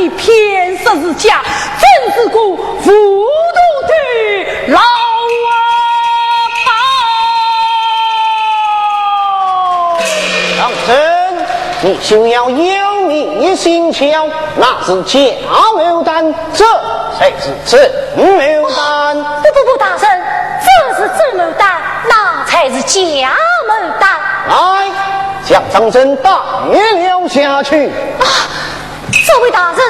你偏说是假，真是个糊涂的老当真，你休要有你心窍，那是假牡丹，这才是真牡丹。不，大人，这是真牡丹，那才是假牡丹。来，将张真带了下去。啊，这位大人真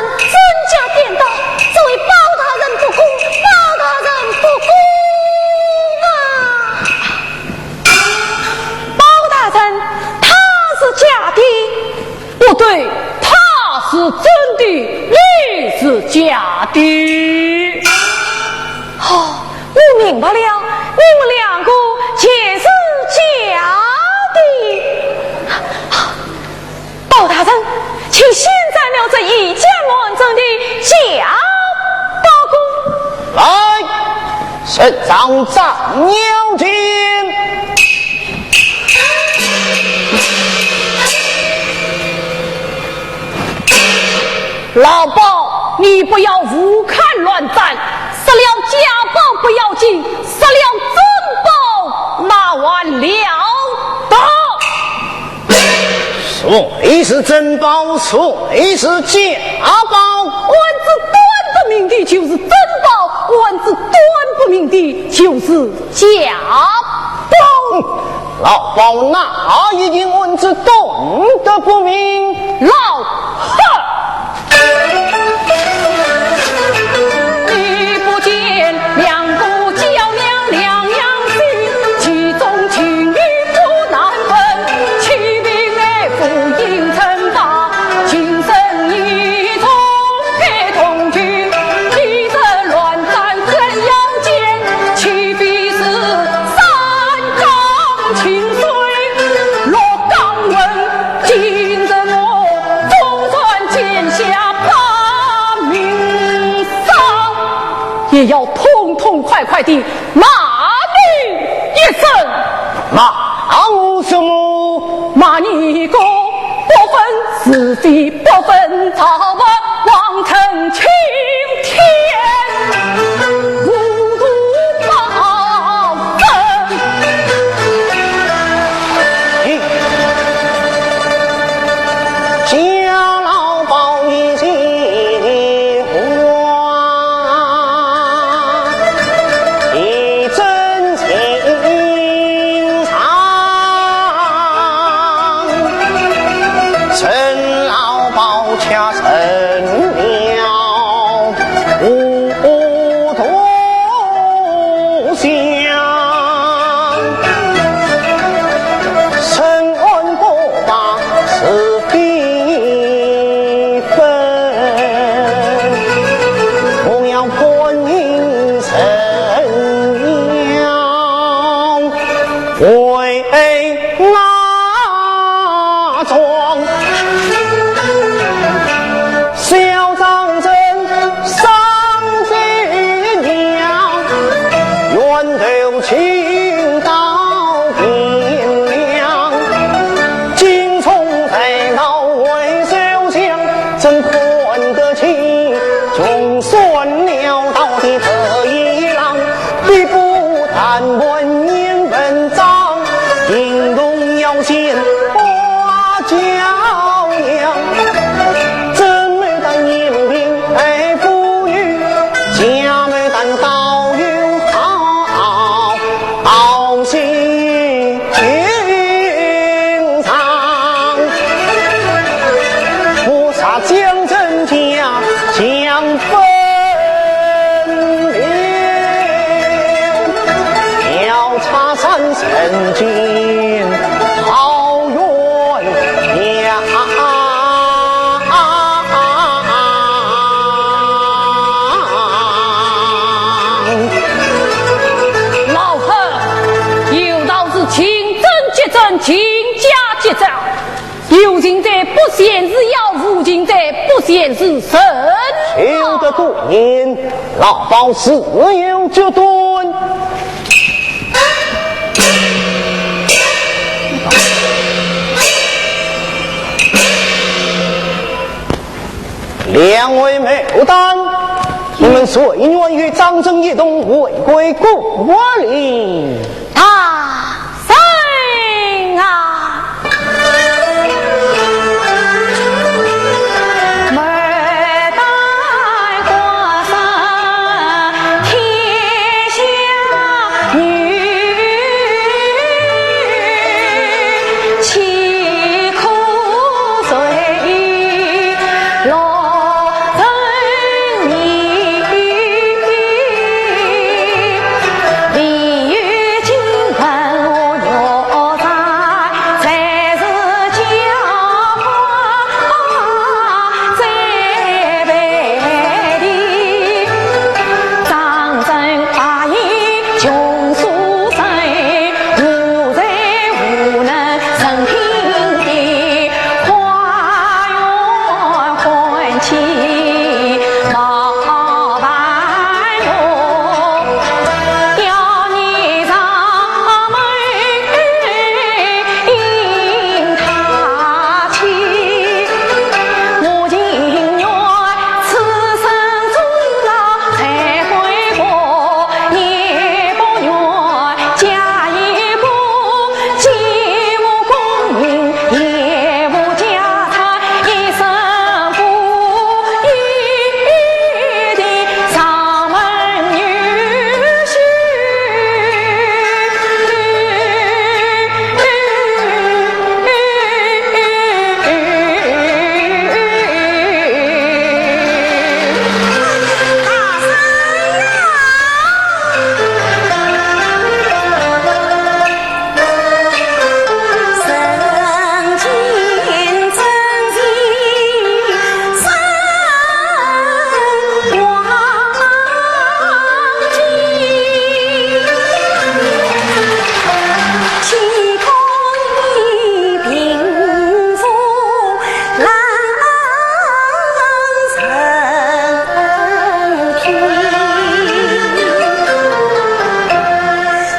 假颠倒，这位包大人不公，包大人不公啊！包大人，他是假的，不对，他是真的，你是假的。哦，我明白了，你们两个皆是假的。包大人，请现在了这一家完整的假报告。来，圣上斩妖剑。老包，你不要胡看乱赞，失了假报不要紧，失了真报那完了得。谁是真宝，谁是假宝？官子端不明的就是真宝，官子端不明的就是假报。老包哪一件文字懂得不明？老贺，你不见两股较量两样心，其中情义不难分，其名爱不应惩罚，情深意重配同居，一阵乱战怎样见？岂非是三纲情碎？若刚问今日我总算见下把名伤，也要痛痛快快地骂你一声。骂我什么？骂你一个不分是非不分早晚，妄称青天无毒报恩。家老包一句话，一真情长。陈老包恰成了糊涂相，深恩不把是非分，我要观音神庙为那桩小张真上金娘，冤头情到天亮，金虫在脑为手香，怎看得起穷酸潦倒的这一郎？你不但文言文章，音容要先花娇娘，真没当严平爱妇女，假没当道友好心肠。菩萨将真假相分了，要查三圣经好冤呀。老贺，有道是情真即真，情假即假，有情者不显示妖，无情者不显示神。求得对言，老包自有决断。两位丹，你们虽愿与张正一同回归故里。大圣啊，妹带花伞，天下女，岂可随落人迷？鲤鱼金盆我牛在，才是家花在背地。张真把衣穷书生，无才无能成平地。花园欢喜毛白罗，要你上门迎他去。我情愿此生终老才回国，也不愿嫁一个既无功名也无家产，一生不义的上门女婿。曾经真情深忘记，天空已平复浪成天。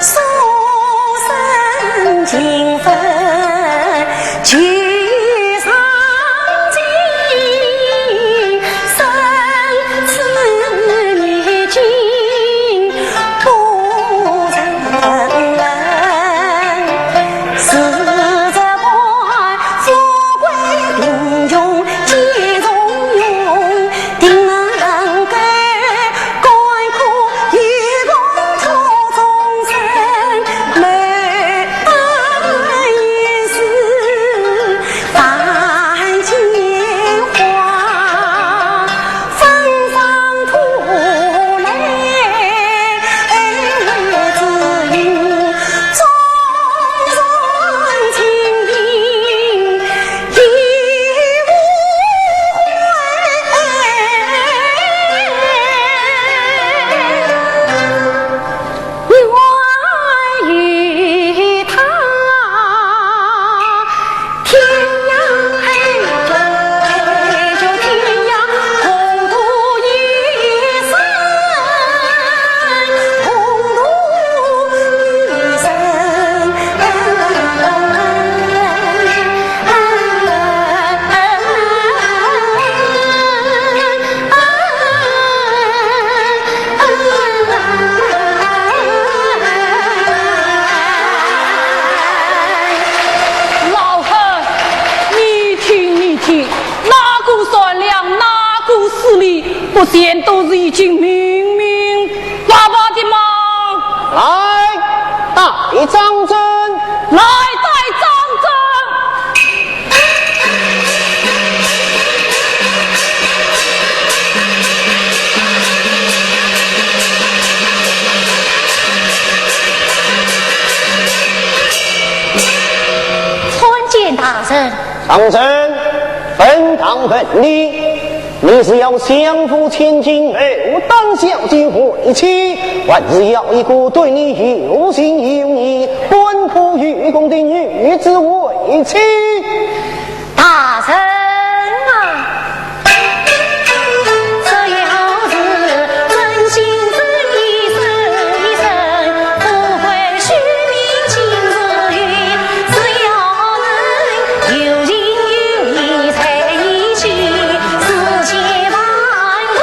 书生情分聚上京，生死逆境不承认，是这官富贵贫穷皆中庸，定能给甘苦与共错众生，每爱一世凡情花，芬芳吐泪自语，种种情意已无悔。愿与他天涯海角，就天涯共度一生，共度一生。老汉，你听你听，哪个善良，哪个势利，不见都是已经明明白白的吗？来，带张真。来带张真。参见大人。张真，分堂分离，你是要相夫千金，刘丹小姐为妻，还是要一个对你有情有义、欢苦与共的女子为妻？大人啊，这要是真心真意真一生，不会虚名情之语，只要能有情有义在一起，世间万物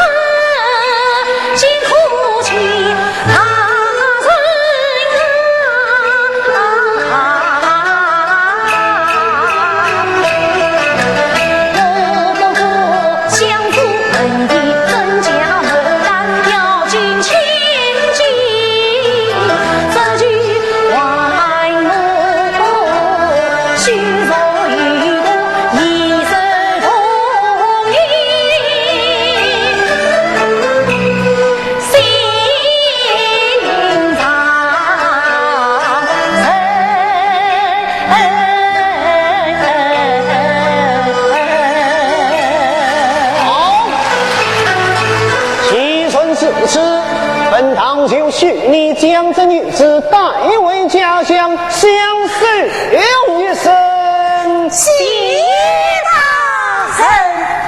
许你将这女子带回家乡，相守一生。谢大人。